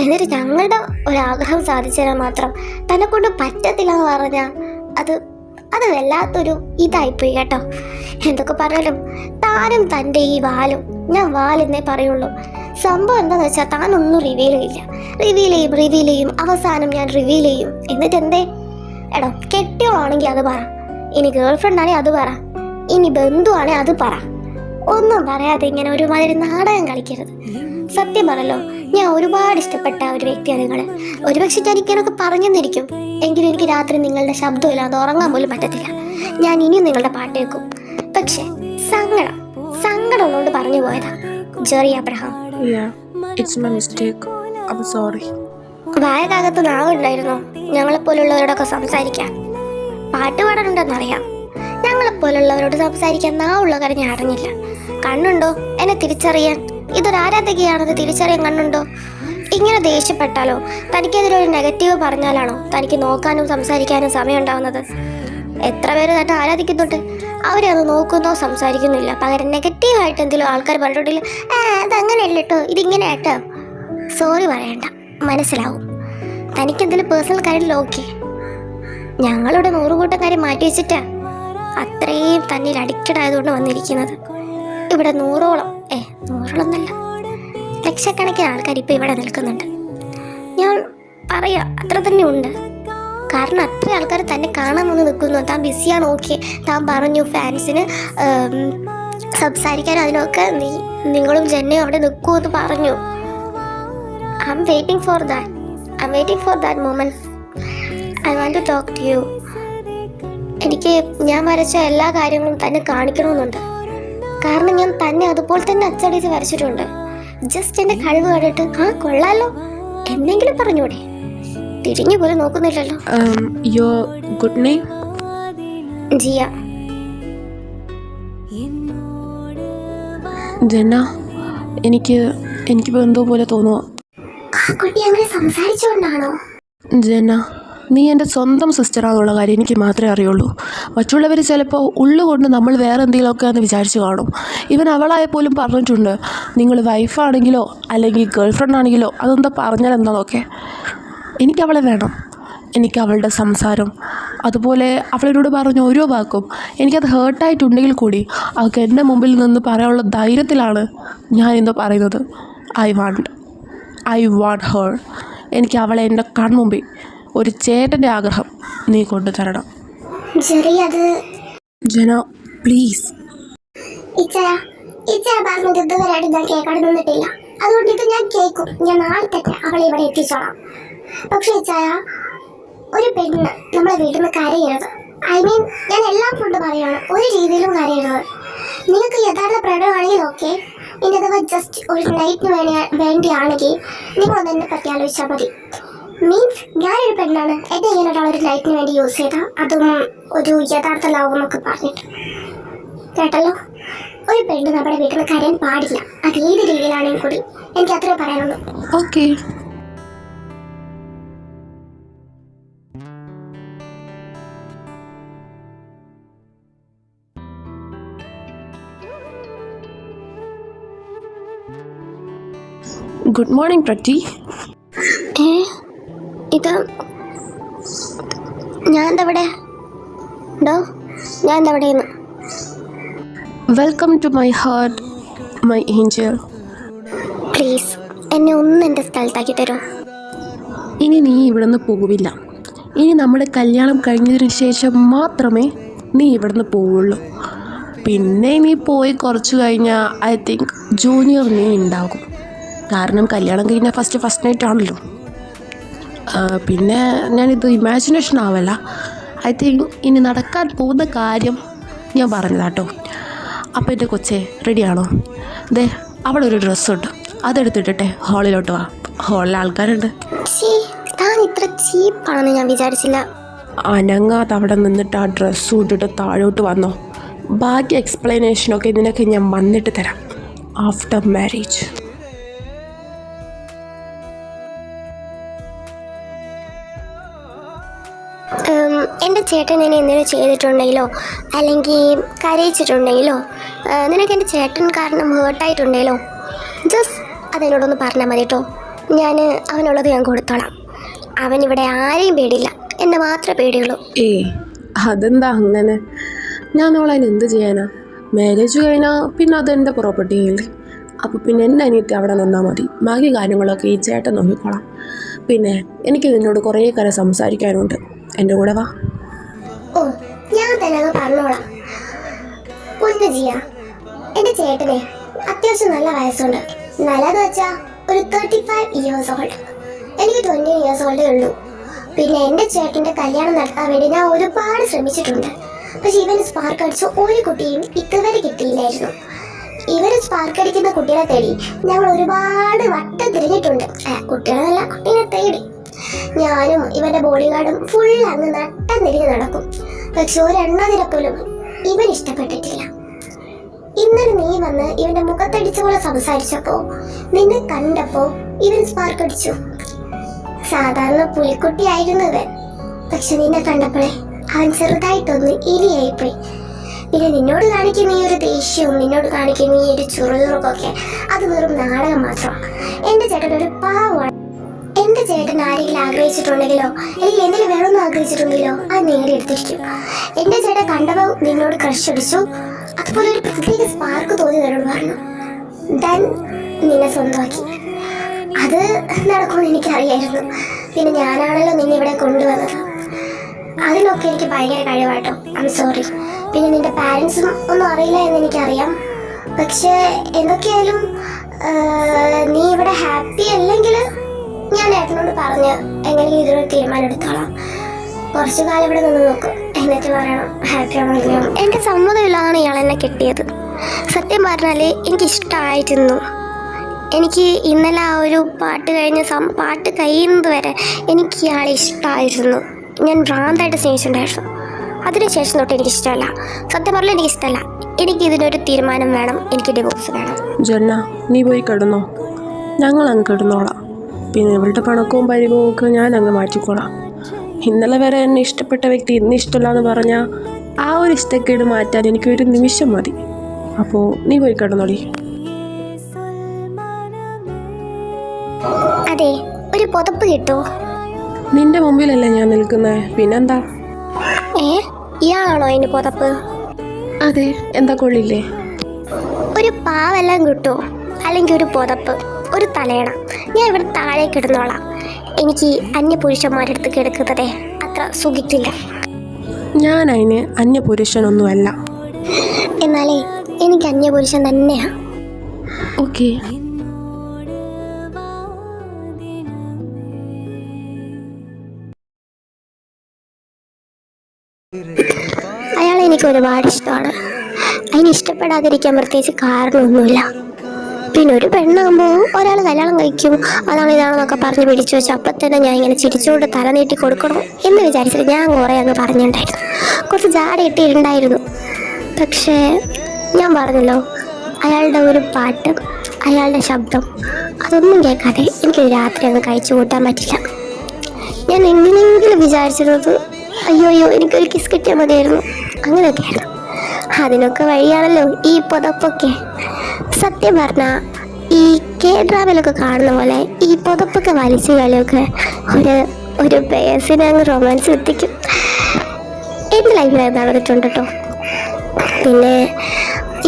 എന്നിട്ട് ഞങ്ങളുടെ ഒരാഗ്രഹം സാധിച്ചു തരാൻ മാത്രം തന്നെ കൊണ്ട് പറ്റത്തില്ല എന്ന് പറഞ്ഞാൽ അത് വല്ലാത്തൊരു ഇതായിപ്പോയി കേട്ടോ. എന്തൊക്കെ പറഞ്ഞാലും താനും തൻ്റെ ഈ വാലും, ഞാൻ വാലെന്നേ പറയുള്ളൂ. സംഭവം എന്താണെന്ന് വെച്ചാൽ താനൊന്നും റിവീൽ ചെയ്യും, അവസാനം ഞാൻ റിവീൽ ചെയ്യും. എന്നിട്ട് എന്തേ? എടോ, കെട്ടിയോളാണെങ്കിൽ അത് പറ, ഇനി ഗേൾ ഫ്രണ്ട് ആണെങ്കിൽ അത് പറ, ഇനി ബന്ധുവാണെങ്കിൽ അത് പറ. ഒന്നും പറയാതെ ഇങ്ങനെ ഒരുമാതിരി നാടകം കളിക്കരുത്. സത്യം പറയല്ലോ, ഞാൻ ഒരുപാട് ഇഷ്ടപ്പെട്ട ഒരു വ്യക്തിയാണ് നിങ്ങൾ. ഒരുപക്ഷെ ഞാൻ ഇങ്ങനെയൊക്കെ പറഞ്ഞെന്നിരിക്കും, എങ്കിലും എനിക്ക് രാത്രി നിങ്ങളുടെ ശബ്ദമില്ലാതെ ഉറങ്ങാൻ പോലും പറ്റത്തില്ല. ഞാൻ ഇനിയും നിങ്ങളുടെ പാട്ട് കേൾക്കും. പക്ഷെ സങ്കടം ഉള്ളതുകൊണ്ട് പറഞ്ഞു പോയതാ. Jerry Abraham. വായകത്ത് നാവുണ്ടായിരുന്നു ഞങ്ങളെപ്പോലുള്ളവരോടൊക്കെ സംസാരിക്കാൻ. പാട്ട് പാടാനുണ്ടെന്നറിയാം, ഞങ്ങളെപ്പോലുള്ളവരോട് സംസാരിക്കാൻ നാവുള്ള കാര്യം ഞാൻ അറിഞ്ഞില്ല. കണ്ണുണ്ടോ എന്നെ തിരിച്ചറിയാൻ? ഇതൊരു ആരാധകയാണെന്ന് തിരിച്ചറിയാൻ കണ്ണുണ്ടോ? ഇങ്ങനെ ദേഷ്യപ്പെട്ടാലോ, തനിക്കെതിരൊരു നെഗറ്റീവ് പറഞ്ഞാലാണോ തനിക്ക് നോക്കാനും സംസാരിക്കാനും സമയം ഉണ്ടാവുന്നത്? എത്ര പേര് തന്നെ ആരാധിക്കുന്നുണ്ട്, അവരത് നോക്കുന്നോ സംസാരിക്കുന്നില്ല. പകരം നെഗറ്റീവായിട്ട് എന്തെങ്കിലും ആൾക്കാർ പറഞ്ഞിട്ടുണ്ടെങ്കിൽ അതങ്ങനെയല്ല കേട്ടോ, ഇതിങ്ങനെ കേട്ടോ, സോറി പറയണ്ട, മനസ്സിലാവും. തനിക്കെന്തെങ്കിലും പേഴ്സണൽ കാര്യത്തിൽ ഓക്കെ. ഞങ്ങളുടെ 100 കൂട്ടം കാര്യം മാറ്റി വെച്ചിട്ടാ അത്രയും തന്നിൽ അഡിക്റ്റഡ് ആയതുകൊണ്ട് വന്നിരിക്കുന്നത്. ഇവിടെ 100ഓളം എന്നല്ല, ലക്ഷക്കണക്കിന് ആൾക്കാർ ഇപ്പോൾ ഇവിടെ നിൽക്കുന്നുണ്ട്. ഞാൻ പറയാം, അത്ര തന്നെ ഉണ്ട്. കാരണം അത്ര ആൾക്കാർ തന്നെ കാണാൻ വന്ന് നിൽക്കുന്നു. താൻ ബിസിയാണ്, ഓക്കെ. താൻ പറഞ്ഞു ഫാൻസിന് സംസാരിക്കാൻ, അതിനൊക്കെ നിങ്ങളും ജെന്നയും അവിടെ നിൽക്കുമെന്ന് പറഞ്ഞു. I am waiting for that moment. I want to talk to you. എനിക്ക് ഞാൻ വരച്ച എല്ലാ കാര്യങ്ങളും തന്നെ കാണിക്കണമെന്നുണ്ട്. കാരണം ഞാൻ തന്നെ അതുപോലെ തന്നെ അച്ചടിച്ച് വരച്ചിട്ടുണ്ട്. ജസ്റ്റ് എൻ്റെ കഴിവ് കണ്ടിട്ട് കൊള്ളാലോ എന്തെങ്കിലും പറഞ്ഞൂടെ? തിരിഞ്ഞു പോലും നോക്കുന്നില്ലല്ലോ. Good name? ജിയ. ജന്ന, എനിക്കിപ്പോൾ എന്തോ പോലെ തോന്നുക. കുട്ടി അങ്ങനെ സംസാരിച്ചുകൊണ്ടാണോ? ജന്ന, നീ എൻ്റെ സ്വന്തം സിസ്റ്ററാണെന്നുള്ള കാര്യം എനിക്ക് മാത്രമേ അറിയുള്ളൂ. മറ്റുള്ളവർ ചിലപ്പോൾ ഉള്ളുകൊണ്ട് നമ്മൾ വേറെ എന്തെങ്കിലുമൊക്കെ എന്ന് വിചാരിച്ച് കാണും. ഇവൻ അവളായ പോലും പറഞ്ഞിട്ടുണ്ട്, നിങ്ങൾ വൈഫാണെങ്കിലോ അല്ലെങ്കിൽ ഗേൾ ഫ്രണ്ട് ആണെങ്കിലോ അതെന്താ പറഞ്ഞാൽ എന്താണെന്നൊക്കെ. എനിക്കവളെ വേണം. എനിക്ക് അവളുടെ സംസാരം, അതുപോലെ അവളോട് പറഞ്ഞ ഓരോ വാക്കും എനിക്കത് ഹേർട്ടായിട്ടുണ്ടെങ്കിൽ കൂടി അവൾക്ക് എൻ്റെ മുമ്പിൽ നിന്ന് പറയാനുള്ള ധൈര്യത്തിലാണ് ഞാനിന്ന് പറയുന്നത്. I want her. എനിക്ക് അവളെ എൻ്റെ കൺമുമ്പിൽ ഒരു ചേട്ടൻ്റെ ആഗ്രഹം നീ കൊണ്ടുതരണം. ജന, പ്ലീസ്. ഇച്ചയ പറഞ്ഞത് ഇതുവരെയായിട്ട് ഞാൻ കേൾക്കാതെ നിന്നിട്ടില്ല. അതുകൊണ്ട് ഇത് ഞാൻ കേൾക്കും. ഞാൻ നാളെ തന്നെ അവളെ ഇവിടെ എത്തിച്ചോളാം. പക്ഷേ ഇച്ചയ, ഒരു പെണ്ണ് നമ്മളെ വീട്ടിൽ നിന്ന് കരയരുത്. ഞാൻ എല്ലാം കൊണ്ട് പറയാണ്, ഒരു രീതിയിലും കരയരുത്. നിങ്ങൾക്ക് യഥാർത്ഥ പ്രണയമാണെങ്കിൽ ഓക്കെ, ഇനി അഥവാ ജസ്റ്റ് ഒരു നൈറ്റിന് വേണ്ടിയാണെങ്കിൽ നിങ്ങളൊന്ന് എന്നെ പറ്റി ആലോചിച്ചാൽ മതി. മീൻസ് ഞാനൊരു പെണ്ണാണ്, എന്നെ ഇങ്ങനെ ഒരാളൊരു നൈറ്റിന് വേണ്ടി യൂസ് ചെയ്താൽ അതും ഒരു യഥാർത്ഥ ലവ് എന്നൊക്കെ പറഞ്ഞിട്ട്. കേട്ടല്ലോ, ഒരു പെണ്ണ് നമ്മുടെ വീട്ടിൽ നിന്ന് കരയാൻ പാടില്ല. അത് ഏത് രീതിയിലാണെങ്കിൽ കൂടി. എനിക്ക് അത്രേ പറയാനുള്ളൂ. ഓക്കെ. Good morning pretty. ഇത് ഞാൻ എന്തവിടെ ഉണ്ടോ? ഞാൻ എന്തവിടെയെന്ന്? Welcome to my heart, my angel. Please എന്നെ ഒന്ന് എൻ്റെ സ്ഥലത്താക്കി തരൂ. ഇനി നീ ഇവിടുന്ന് പോവില്ല. ഇനി നമ്മുടെ കല്യാണം കഴിഞ്ഞതിന് ശേഷം മാത്രമേ നീ ഇവിടുന്ന് പോവുള്ളൂ. പിന്നെ നീ പോയി കുറച്ച് കഴിഞ്ഞാൽ ഐ തിങ്ക് ജൂനിയർ നീ ഉണ്ടാകും. കാരണം കല്യാണം കഴിഞ്ഞാൽ ഫസ്റ്റ് നൈറ്റ് ആണല്ലോ. പിന്നെ ഞാനിത് ഇമാജിനേഷൻ ആവല്ല, ഐ തിങ്ക് ഇനി നടക്കാൻ പോകുന്ന കാര്യം ഞാൻ പറഞ്ഞതാട്ടോ. അപ്പോൾ എൻ്റെ കൊച്ചേ റെഡിയാണോ? ദേ അവിടെ ഒരു ഡ്രസ്സുണ്ട്, അതെടുത്തിട്ടെ ഹാളിലോട്ട് വാ. ഹാളിൽ ആൾക്കാരുണ്ട്. താൻ ഇത്ര ചീപ്പാണെന്ന് ഞാൻ വിചാരിച്ചില്ല. അനങ്ങാതെ അവിടെ നിന്നിട്ട് ആ ഡ്രസ്സ് ഇട്ടിട്ട് താഴോട്ട് വന്നോ. ബാക്കി എക്സ്പ്ലനേഷനൊക്കെ നിനക്ക് ഞാൻ വന്നിട്ട് തരാം ആഫ്റ്റർ മാരേജ്. എൻ്റെ ചേട്ടൻ എന്നെ എന്തെങ്കിലും ചെയ്തിട്ടുണ്ടെങ്കിലോ അല്ലെങ്കിൽ കരയിച്ചിട്ടുണ്ടെങ്കിലോ നിനക്ക് എൻ്റെ ചേട്ടൻ കാരണം ഹേർട്ടായിട്ടുണ്ടെങ്കിലോ ജസ്റ്റ് അതെന്നോടൊന്ന് പറഞ്ഞാൽ മതി കേട്ടോ. അവനുള്ളത് ഞാൻ കൊടുത്തോളാം. അവനിവിടെ ആരെയും പേടിയില്ല, എന്നെ മാത്രമേ പേടിയുള്ളൂ. അതെന്താ അങ്ങനെ? ഞാൻ അവളെ എന്ത് ചെയ്യാനാ? മാരേജ് കഴിഞ്ഞാൽ പിന്നെ അതെൻ്റെ പ്രോപ്പർട്ടി ആയില്ലേ. അപ്പോൾ പിന്നെ എൻ്റെ അനിയത്തി അവിടെ നിന്നാൽ മതി. ബാക്കി കാര്യങ്ങളൊക്കെ ഈ ചേട്ടൻ നോക്കിക്കോളാം. പിന്നെ എനിക്ക് നിന്നോട് കുറേ കാര്യം സംസാരിക്കാനുണ്ട്. എൻ്റെ കൂടെ വാ. ഞാൻ തന്നെ പറഞ്ഞോളാം. ഒന്ന് ചെയ്യാ, എൻ്റെ ചേട്ടനെ അത്യാവശ്യം നല്ല വയസ്സുണ്ട്. നല്ലതെന്ന് വെച്ചാൽ ഒരു 35 years old. എനിക്ക് 20 years oldേ ഉള്ളൂ. പിന്നെ എൻ്റെ ചേട്ടൻ്റെ കല്യാണം നടത്താൻ വേണ്ടി ഞാൻ ഒരുപാട് ശ്രമിച്ചിട്ടുണ്ട്. പക്ഷെ ഇവന് സ്പാർക്ക് അടിച്ച ഒരു കുട്ടിയും ഇതുവരെ കിട്ടിയില്ലായിരുന്നു. ഇവര് സ്പാർക്ക് അടിക്കുന്ന കുട്ടികളെ തേടി ഞങ്ങൾ ഒരുപാട് വട്ടം തിരിഞ്ഞിട്ടുണ്ട്. കുട്ടികളല്ല, കുട്ടീനെ തേടി. ഞാനും ഇവന്റെ ബോഡി ഗാർഡും ഫുൾ അങ്ങ് നട്ടം തിരിഞ്ഞ് നടക്കും. പക്ഷെ ഒരെണ്ണതിനെ പോലും ഇവൻ ഇഷ്ടപ്പെട്ടിട്ടില്ല. ഇന്നലെ നീ വന്ന് ഇവന്റെ മുഖത്തടിച്ച പോലെ സംസാരിച്ചപ്പോ, നിന്നെ കണ്ടപ്പോ ഇവൻ സ്പാർക്ക് അടിച്ചു. സാധാരണ പുലിക്കുട്ടിയായിരുന്നു ഇവൻ. പക്ഷെ നിന്നെ കണ്ടപ്പോഴേ അവൻ ചെറുതായിട്ടൊന്ന് ഇരിയായിപ്പോയി. പിന്നെ നിന്നോട് കാണിക്കുന്ന ഈ ഒരു ദേഷ്യവും നിന്നോട് കാണിക്കുന്ന ഈ ഒരു ചുറുചുറുക്കൊക്കെ അത് വെറും നാടകം മാത്രമാണ്. എൻ്റെ ചേട്ടൻ ഒരു പാവമാണ്. എൻ്റെ ചേട്ടൻ ആരെങ്കിലും ആഗ്രഹിച്ചിട്ടുണ്ടെങ്കിലോ അല്ലെങ്കിൽ എന്തെങ്കിലും വേണമെന്ന് ആഗ്രഹിച്ചിട്ടുണ്ടെങ്കിലോ അത് നേടിയെടുത്തിരിക്കും. എൻ്റെ ചേട്ടൻ കണ്ടപ്പോൾ നിന്നോട് ക്രഷ് അടിച്ചു, അതുപോലെ ഒരു പ്രത്യേക സ്പാർക്ക് തോന്നി നിന്നോട് പറഞ്ഞു, ദെൻ നിന്നെ സ്വന്തമാക്കി. അത് നടക്കുമെന്ന് എനിക്കറിയായിരുന്നു. പിന്നെ ഞാനാണല്ലോ നിന്നെ ഇവിടെ കൊണ്ടുവന്നത്. അതിനൊക്കെ എനിക്ക് ഭയങ്കര കഴിവാട്ടോ. I am sorry. പിന്നെ നിന്റെ പാരൻസും ഒന്നും അറിയില്ല എന്ന് എനിക്കറിയാം. പക്ഷേ എന്തൊക്കെയായാലും നീ ഇവിടെ ഹാപ്പി അല്ലെങ്കിൽ ഞാൻ ഏട്ടനോട് പറഞ്ഞ് എങ്ങനെയും ഇതിനൊരു തീരുമാനം എടുത്തോളാം. കുറച്ചു കാലം ഇവിടെ നിന്ന് നോക്കും, എന്നിട്ട് പറയണം ഹാപ്പി ആണോ ഇല്ലയോ. എൻ്റെ സമ്മതമില്ലാതാണ് ഇയാൾ എന്നെ കെട്ടിയത്. സത്യം പറഞ്ഞാൽ എനിക്കിഷ്ടമായിരുന്നു. എനിക്ക് ഇന്നലെ ആ ഒരു പാട്ട് കഴിയുന്നത് വരെ എനിക്ക് ഇയാളെ ഇഷ്ടമായിരുന്നു. ഞാൻ ഭ്രാന്തായിട്ട് സ്നേഹിച്ചിട്ടുണ്ടായിരുന്നു. അതിനുശേഷം തൊട്ട് എനിക്കിഷ്ടമല്ല. സത്യം പറഞ്ഞാൽ എനിക്കിഷ്ടമല്ല. എനിക്ക് ഇതിനൊരു തീരുമാനം വേണം. എനിക്ക് ഡിവോഴ്സ് വേണം. ജന്ന, നീ പോയി കിടന്നോ, ഞങ്ങൾ അങ്ങ് കിടന്നോളാം. പിന്നെ ഇവളുടെ പണക്കവും പരിവും ഒക്കെ ഞാൻ അങ്ങ് മാറ്റിക്കോളാം. ഇന്നലെ വരെ എന്നെ ഇഷ്ടപ്പെട്ട വ്യക്തി ഇന്ന് ഇഷ്ടമല്ല എന്ന് പറഞ്ഞാൽ ആ ഒരു ഇഷ്ടക്കേട് മാറ്റാൻ എനിക്കൊരു നിമിഷം മതി. അപ്പോൾ നീ പോയി കിടന്നോളി. അതെ, ഒരു പുതപ്പ് കിട്ടുമോ? നിന്റെ മുമ്പിലല്ലേ ഞാൻ നിൽക്കുന്നത്, പിന്നെന്താ? ഇയാളാണോ അതിന് പുതപ്പ്? അതെ, എന്താ കൊള്ളില്ലേ? ഒരു പാവെല്ലാം കിട്ടുമോ? അല്ലെങ്കിൽ ഒരു പുതപ്പ്, ഒരു തലയണ? ഞാൻ ഇവിടെ താഴെ കിടന്നോളാം. എനിക്ക് അന്യപുരുഷന്മാരുടെ അടുത്ത് കിടക്കുന്നതേ അത്ര സുഖിക്കില്ല. ഞാൻ അതിന് അന്യപുരുഷനൊന്നുമല്ല. എന്നാലേ എനിക്ക് അന്യപുരുഷൻ തന്നെയാ. ഓക്കെ. അയാളെ എനിക്ക് ഒരുപാട് ഇഷ്ടമാണ്. അതിന് ഇഷ്ടപ്പെടാതിരിക്കാൻ പ്രത്യേകിച്ച് കാരണമൊന്നുമില്ല. പിന്നെ ഒരു പെണ്ണാകുമ്പോൾ ഒരാൾ കല്യാണം കഴിക്കും, അതാണ് ഇതാണെന്നൊക്കെ പറഞ്ഞ് പിടിച്ചു വെച്ച് അപ്പം തന്നെ ഞാൻ ഇങ്ങനെ ചിരിച്ചുകൊണ്ട് തല നീട്ടി കൊടുക്കണം എന്ന് വിചാരിച്ചിട്ട് ഞാൻ കുറേ അങ്ങ് പറഞ്ഞിട്ടുണ്ടായിരുന്നു. കുറച്ച് ജാട ഇട്ടിട്ടുണ്ടായിരുന്നു. പക്ഷേ ഞാൻ പറഞ്ഞല്ലോ, അയാളുടെ ഒരു പാട്ട്, അയാളുടെ ശബ്ദം, അതൊന്നും കേൾക്കാതെ എനിക്കൊരു രാത്രി അങ്ങ് കഴിച്ചു കൂട്ടാൻ പറ്റില്ല. ഞാൻ എങ്ങനെയെങ്കിലും വിചാരിച്ചിരുന്നത് അയ്യോ എനിക്കൊരു കിസ് കിട്ടിയാൽ മതിയായിരുന്നു, അങ്ങനെയൊക്കെയായിരുന്നു. അതിനൊക്കെ വഴിയാണല്ലോ ഈ പുതപ്പൊക്കെ. സത്യം പറഞ്ഞാൽ ഈ ഡ്രാമയിലൊക്കെ കാണുന്ന പോലെ ഈ പുതപ്പൊക്കെ വലിച്ചു കളിയൊക്കെ ഒരു ബേസിനെ അങ്ങ് റൊമാൻസ് എത്തിക്കും. എൻ്റെ ലൈഫിൽ അത് നടന്നിട്ടുണ്ട് കേട്ടോ. പിന്നെ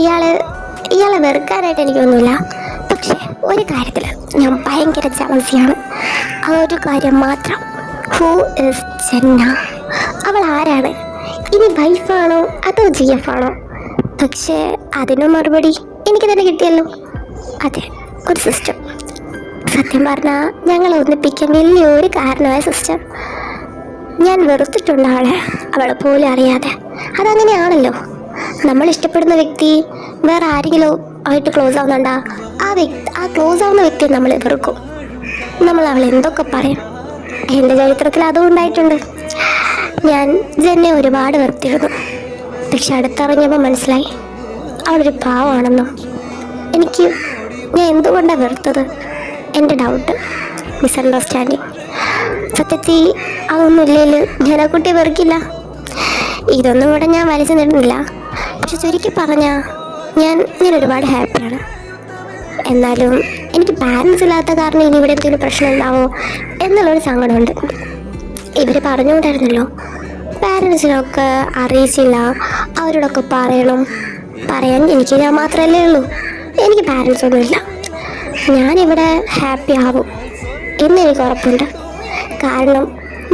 ഇയാളെ വെറുക്കാനായിട്ട് എനിക്കൊന്നുമില്ല. പക്ഷെ ഒരു കാര്യത്തിൽ ഞാൻ ഭയങ്കര ജലസിയാണ്. ആ ഒരു കാര്യം മാത്രം. ഹൂ ഇസ് ജന്ന? അവൾ ആരാണ്? ഇനി വൈഫാണോ അതോ GF ആണോ? പക്ഷേ അതിന് മറുപടി എനിക്ക് തന്നെ കിട്ടിയല്ലോ. അതെ, ഒരു സിസ്റ്റർ. സത്യം പറഞ്ഞാൽ ഞങ്ങളെ ഒന്നിപ്പിക്കാൻ വലിയൊരു കാരണമായ സിസ്റ്റർ. ഞാൻ വെറുത്തിട്ടുണ്ട് അവളെ പോലും അറിയാതെ. അതങ്ങനെയാണല്ലോ, നമ്മൾ ഇഷ്ടപ്പെടുന്ന വ്യക്തി വേറെ ആരെങ്കിലും ആയിട്ട് ക്ലോസ് ആവുന്നുണ്ടാ, ആ ക്ലോസ് ആവുന്ന വ്യക്തിയെ നമ്മൾ വെറുക്കും. നമ്മൾ അവൾ എന്തൊക്കെ പറയും. എൻ്റെ ചരിത്രത്തിൽ അതും ഉണ്ടായിട്ടുണ്ട്. ഞാൻ ജന്നെ ഒരുപാട് വെറുത്തിരുന്നു. പക്ഷെ അടുത്തറിഞ്ഞപ്പോൾ മനസ്സിലായി അവളൊരു പാവമാണെന്നോ. ഞാൻ എന്തുകൊണ്ടാണ് വെറുത്തത്? എൻ്റെ ഡൗട്ട്, മിസ്അണ്ടർസ്റ്റാൻഡിങ്. സത്യത്തിൽ അതൊന്നും ഇല്ലെങ്കിൽ ഞാൻ ആ കുട്ടിയെ വെറുക്കില്ല. ഇതൊന്നും കൂടെ ഞാൻ വലിച്ചു നിന്നില്ല. പക്ഷെ ചുരുക്കി പറഞ്ഞാൽ ഞാൻ ഒരുപാട് ഹാപ്പിയാണ്. എന്നാലും എനിക്ക് പാരൻസ് ഇല്ലാത്ത കാരണം ഇനി ഇവിടെ എന്തെങ്കിലും പ്രശ്നം ഉണ്ടാവോ എന്നുള്ളൊരു സങ്കടമുണ്ട്. ഇവർ പറഞ്ഞുകൊണ്ടായിരുന്നല്ലോ, പാരൻസിനൊക്കെ അറിയിച്ചില്ല, അവരോടൊക്കെ പറയാൻ എനിക്ക് ഞാൻ മാത്രമല്ലേ ഉള്ളൂ. എനിക്ക് പാരൻസ് ഒന്നുമില്ല. ഞാനിവിടെ ഹാപ്പി ആവും എന്നെനിക്ക് ഉറപ്പുണ്ട്. കാരണം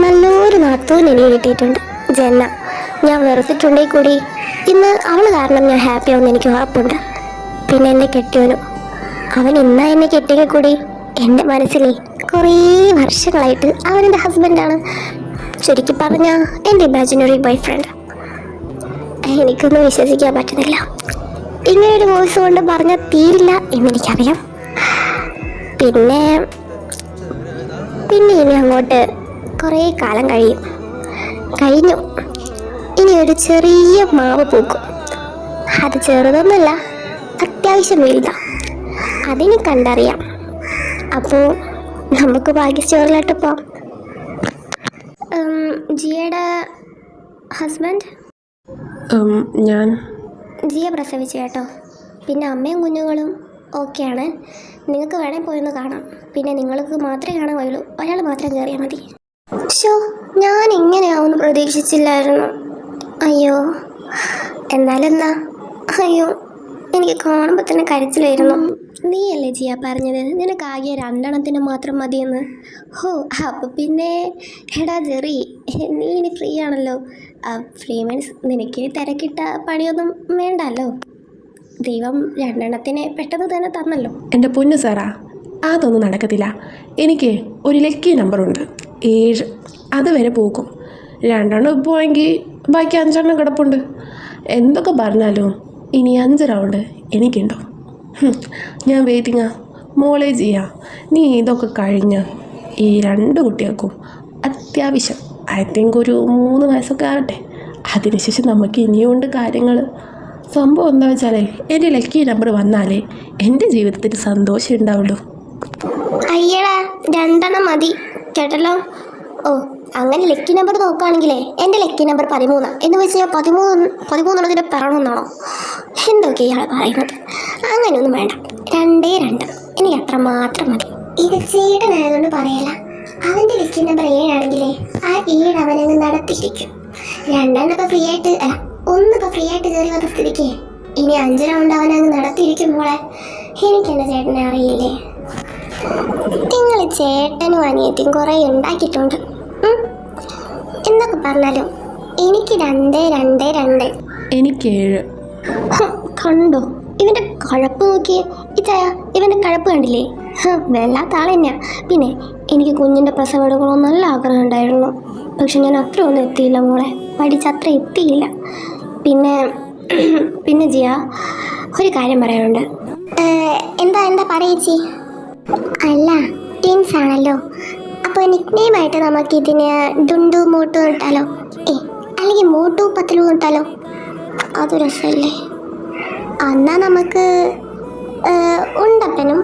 നല്ലൊരു നാത്തൂൻ എനിക്ക് കിട്ടിയിട്ടുണ്ട്, ജന്ന. ഞാൻ വെറുത്തിട്ടുണ്ടെങ്കിൽ കൂടി ഇന്ന് അവൾ കാരണം ഞാൻ ഹാപ്പി ആവുമെന്ന് എനിക്ക് ഉറപ്പുണ്ട്. പിന്നെ എൻ്റെ കെട്ടിയവനും, അവൻ ഇന്നാ എന്നെ കെട്ടിയെങ്കിൽ കൂടി എൻ്റെ മനസ്സിലെ കുറേ വർഷങ്ങളായിട്ട് അവനെൻ്റെ ഹസ്ബൻഡാണ്. ചുരുക്കി പറഞ്ഞാൽ എൻ്റെ ഇമാജിനറി ബോയ് ഫ്രണ്ട്. എനിക്കൊന്നും വിശ്വസിക്കാൻ പറ്റുന്നില്ല. ഇങ്ങനൊരു വോയിസ് കൊണ്ട് പറഞ്ഞാൽ തീരില്ല എന്നെനിക്കറിയാം. പിന്നെ ഇനി അങ്ങോട്ട് കുറേ കാലം കഴിഞ്ഞു. ഇനി ഒരു ചെറിയ മാവ് പൂക്കും. അത് ചെറുതൊന്നുമല്ല, അത്യാവശ്യം വലുതാ. അതിന് കണ്ടറിയാം. അപ്പോൾ നമുക്ക് ബാക്കി സ്റ്റോറിലോട്ട് പോവാം. ജിയയുടെ ഹസ്ബൻഡ് ഞാൻ ജിയ പ്രസവിച്ചു കേട്ടോ. പിന്നെ അമ്മയും കുഞ്ഞുങ്ങളും ഓക്കെയാണ്. നിങ്ങൾക്ക് വേണേൽ പോയൊന്ന് കാണാം. പിന്നെ നിങ്ങൾക്ക് മാത്രമേ കാണാൻ കഴിയുള്ളൂ, ഒരാൾ മാത്രം കയറിയാൽ മതി. ഞാൻ ഇങ്ങനെയാവുമെന്ന് പ്രതീക്ഷിച്ചില്ലായിരുന്നു. അയ്യോ, എന്നാലെന്നാ? അയ്യോ, എനിക്ക് കാണുമ്പോൾ തന്നെ കരച്ചിലായിരുന്നു. നീയല്ലേ ജിയ പറഞ്ഞത് നിനക്കാകെ 2 എണ്ണത്തിന് മാത്രം മതിയെന്ന്? അപ്പോൾ പിന്നെ എടാ ജെറി, നീ ഇനി ഫ്രീ ആണല്ലോ. ഫ്രീ മീൻസ് നിനക്ക് തിരക്കിട്ട പണിയൊന്നും വേണ്ടല്ലോ. ദൈവം 2 എണ്ണത്തിന് പെട്ടെന്ന് തന്നെ തന്നല്ലോ. എൻ്റെ പൊന്നു സാറാ, അതൊന്നും നടക്കത്തില്ല. എനിക്ക് ഒരു ലക്കി നമ്പറുണ്ട്, 7. അതുവരെ പോകും. 2 എണ്ണം പോയെങ്കിൽ ബാക്കി 5 എണ്ണം കിടപ്പുണ്ട്. എന്തൊക്കെ പറഞ്ഞാലും ഇനി 5 റൗണ്ട് എനിക്കുണ്ടോ? ഞാൻ വെയിറ്റിങ്ങാ മോളെ ചെയ്യാം. നീ ഇതൊക്കെ കഴിഞ്ഞ് ഈ 2 കുട്ടികൾക്കും അത്യാവശ്യം ഐ തിങ്ക് ഒരു 3 വയസ്സൊക്കെ ആകട്ടെ. അതിനുശേഷം നമുക്ക് ഇനിയുണ്ട് കാര്യങ്ങൾ. സംഭവം എന്താ വെച്ചാലേ, എൻ്റെ ലക്കി നമ്പർ വന്നാലേ എൻ്റെ ജീവിതത്തിൽ സന്തോഷം ഉണ്ടാവുള്ളൂ. അയ്യടാ, 2 എണ്ണം മതി കേട്ടല്ലോ. അങ്ങനെ ലക്കി നമ്പർ നോക്കുകയാണെങ്കിലേ എൻ്റെ ലക്കി നമ്പർ 13 എന്ന് വെച്ച് ഞാൻ 13 പറയണമെന്നാണോ? എന്തൊക്കെ ഇയാൾ പറയുന്നത്? അങ്ങനെയൊന്നും വേണ്ട, 2 എനിക്ക് അത്ര മാത്രം മതി. ഇത് ചേട്ടനായതുകൊണ്ട് പറയല, അവൻ്റെ ലിസ്റ്റ് നമ്പർ 7 ആണെങ്കിലേ ആ 7 അവനങ്ങ് നടത്തിയിരിക്കും. 2 ഇപ്പൊ ഫ്രീ ആയിട്ട് അല്ല 1 ഇപ്പൊ ഫ്രീ ആയിട്ട് കയറി വന്ന സ്ഥിതിക്ക് ഇനി 5 റൗണ്ട് അവനങ്ങ് നടത്തിയിരിക്കും മോളെ. എനിക്ക് എൻ്റെ ചേട്ടനെ അറിയില്ലേ? നിങ്ങൾ ചേട്ടനും അനിയത്തിയും കുറേ ഉണ്ടാക്കിയിട്ടുണ്ട്. എന്തൊക്കെ പറഞ്ഞാലും എനിക്ക് 2, 2, 2. എനിക്ക് 7. കണ്ടോ ഇവൻ്റെ കഴപ്പ് നോക്കിയേ. ഇച്ചായ ഇവൻ്റെ കഴപ്പ് കണ്ടില്ലേ? വല്ലാത്ത ആൾ തന്നെയാ. പിന്നെ എനിക്ക് കുഞ്ഞിൻ്റെ പ്രസവം എടുക്കണമെന്ന് നല്ല ആഗ്രഹം ഉണ്ടായിരുന്നു. പക്ഷെ ഞാൻ അത്ര ഒന്നും എത്തിയില്ല മോളെ, പഠിച്ചത്ര എത്തിയില്ല. പിന്നെ ജിയ ഒരു കാര്യം പറയാനുണ്ട്. എന്താ പറയേച്ചി? അല്ല ട്വിൻസ് ആണല്ലോ, അപ്പോൾ നിക്നെയിമായിട്ട് നമുക്ക് ഇതിന് ഡുണ്ടു മോട്ടു ഇട്ടാലോ? അല്ലെങ്കിൽ മോട്ടു പത്തലു ഇട്ടാലോ? അത് രസമല്ലേ? എന്നാൽ നമുക്ക് ഉണ്ടപ്പനും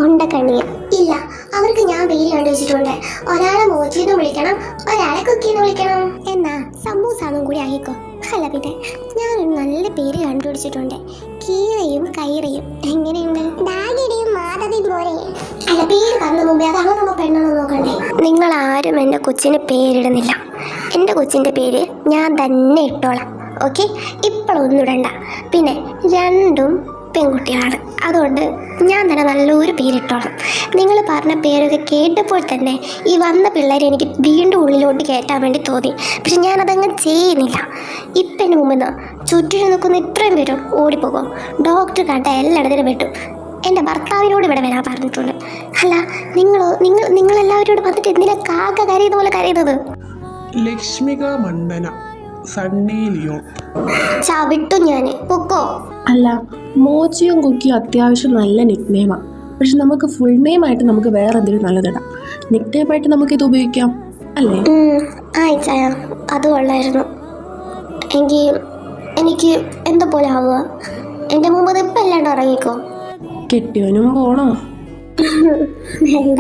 ഉണ്ടക്കണ്ണിയും. ഇല്ല, അവർക്ക് ഞാൻ പേര് കണ്ടുവച്ചിട്ടുണ്ട്. ഒരാളെ മോചിന്ന് വിളിക്കണം, ഒരാളെ കുക്കിന്ന് വിളിക്കണം. എന്നാ സമൂസാന്നും കൂടി ആക്കിക്കോ. അല്ല പിന്നെ ഞാനൊരു നല്ല പേര് കണ്ടുപിടിച്ചിട്ടുണ്ട്, കീറയും കൈറയും. എങ്ങനെയുണ്ട്? ഡാഗിയുടെയും മാധവിയും പോലെ. അല്ല, പേര് പറഞ്ഞ മുമ്പേ അതാണ് നമ്മൾ പെണ്ണോ നോക്കണ്ടേ? നിങ്ങൾ ആരും എൻ്റെ കൊച്ചിന് പേരിടുന്നില്ല. എൻ്റെ കൊച്ചിൻ്റെ പേര് ഞാൻ തന്നെ ഇട്ടോളാം. ഓക്കെ, ഇപ്പോഴൊന്നും ഇടണ്ട. പിന്നെ 2 പെൺകുട്ടികളാണ്, അതുകൊണ്ട് ഞാൻ തന്നെ നല്ലൊരു പേരിട്ടോളാം. നിങ്ങൾ പറഞ്ഞ പേരൊക്കെ കേട്ടപ്പോൾ തന്നെ ഈ വന്ന പിള്ളേരെ എനിക്ക് വീണ്ടും ഉള്ളിലോട്ട് കയറ്റാൻ വേണ്ടി തോന്നി. പക്ഷെ ഞാനതങ്ങ് ചെയ്യുന്നില്ല. ഇപ്പം എൻ്റെ മുമ്പിൽ നിന്ന് ചുറ്റിനും നിൽക്കുന്ന ഇത്രയും പേരും ഓടിപ്പോകും. ഡോക്ടർ കണ്ട എല്ലായിടത്തിനും വിട്ടു. എൻ്റെ ഭർത്താവിനോട് ഇവിടെ വരാൻ പറഞ്ഞിട്ടുണ്ട്. അല്ല, നിങ്ങളെല്ലാവരോട് വന്നിട്ട് എന്തിനാ കാക്ക കരയുന്ന പോലെ കരയുന്നത്? ലക്ഷ്മിക മണ്ഡന, സണ്ണി ലിയോൺ. ചവിട്ടു ഞാൻ പൊക്കോ. അല്ല, മോച്ചിയും കുക്കിയും അത്യാവശ്യം നല്ല നിക്നെയിമാണ്. പക്ഷെ നമുക്ക് ഫുൾ നെയിമായിട്ട് നമുക്ക് വേറെ എന്തെങ്കിലും നല്ലതിടാം. നിക്നെയിമായിട്ട് നമുക്കിത് ഉപയോഗിക്കാം അല്ലേ? ആയിച്ചായ അത് കൊള്ളായിരുന്നു. എനിക്ക് എന്താ പോലെ ആവുക. എൻ്റെ മുമ്പ് ഇപ്പം അല്ലാണ്ട് ഇറങ്ങിക്കോ. കെട്ടിയവനും പോണോ? വേണ്ട.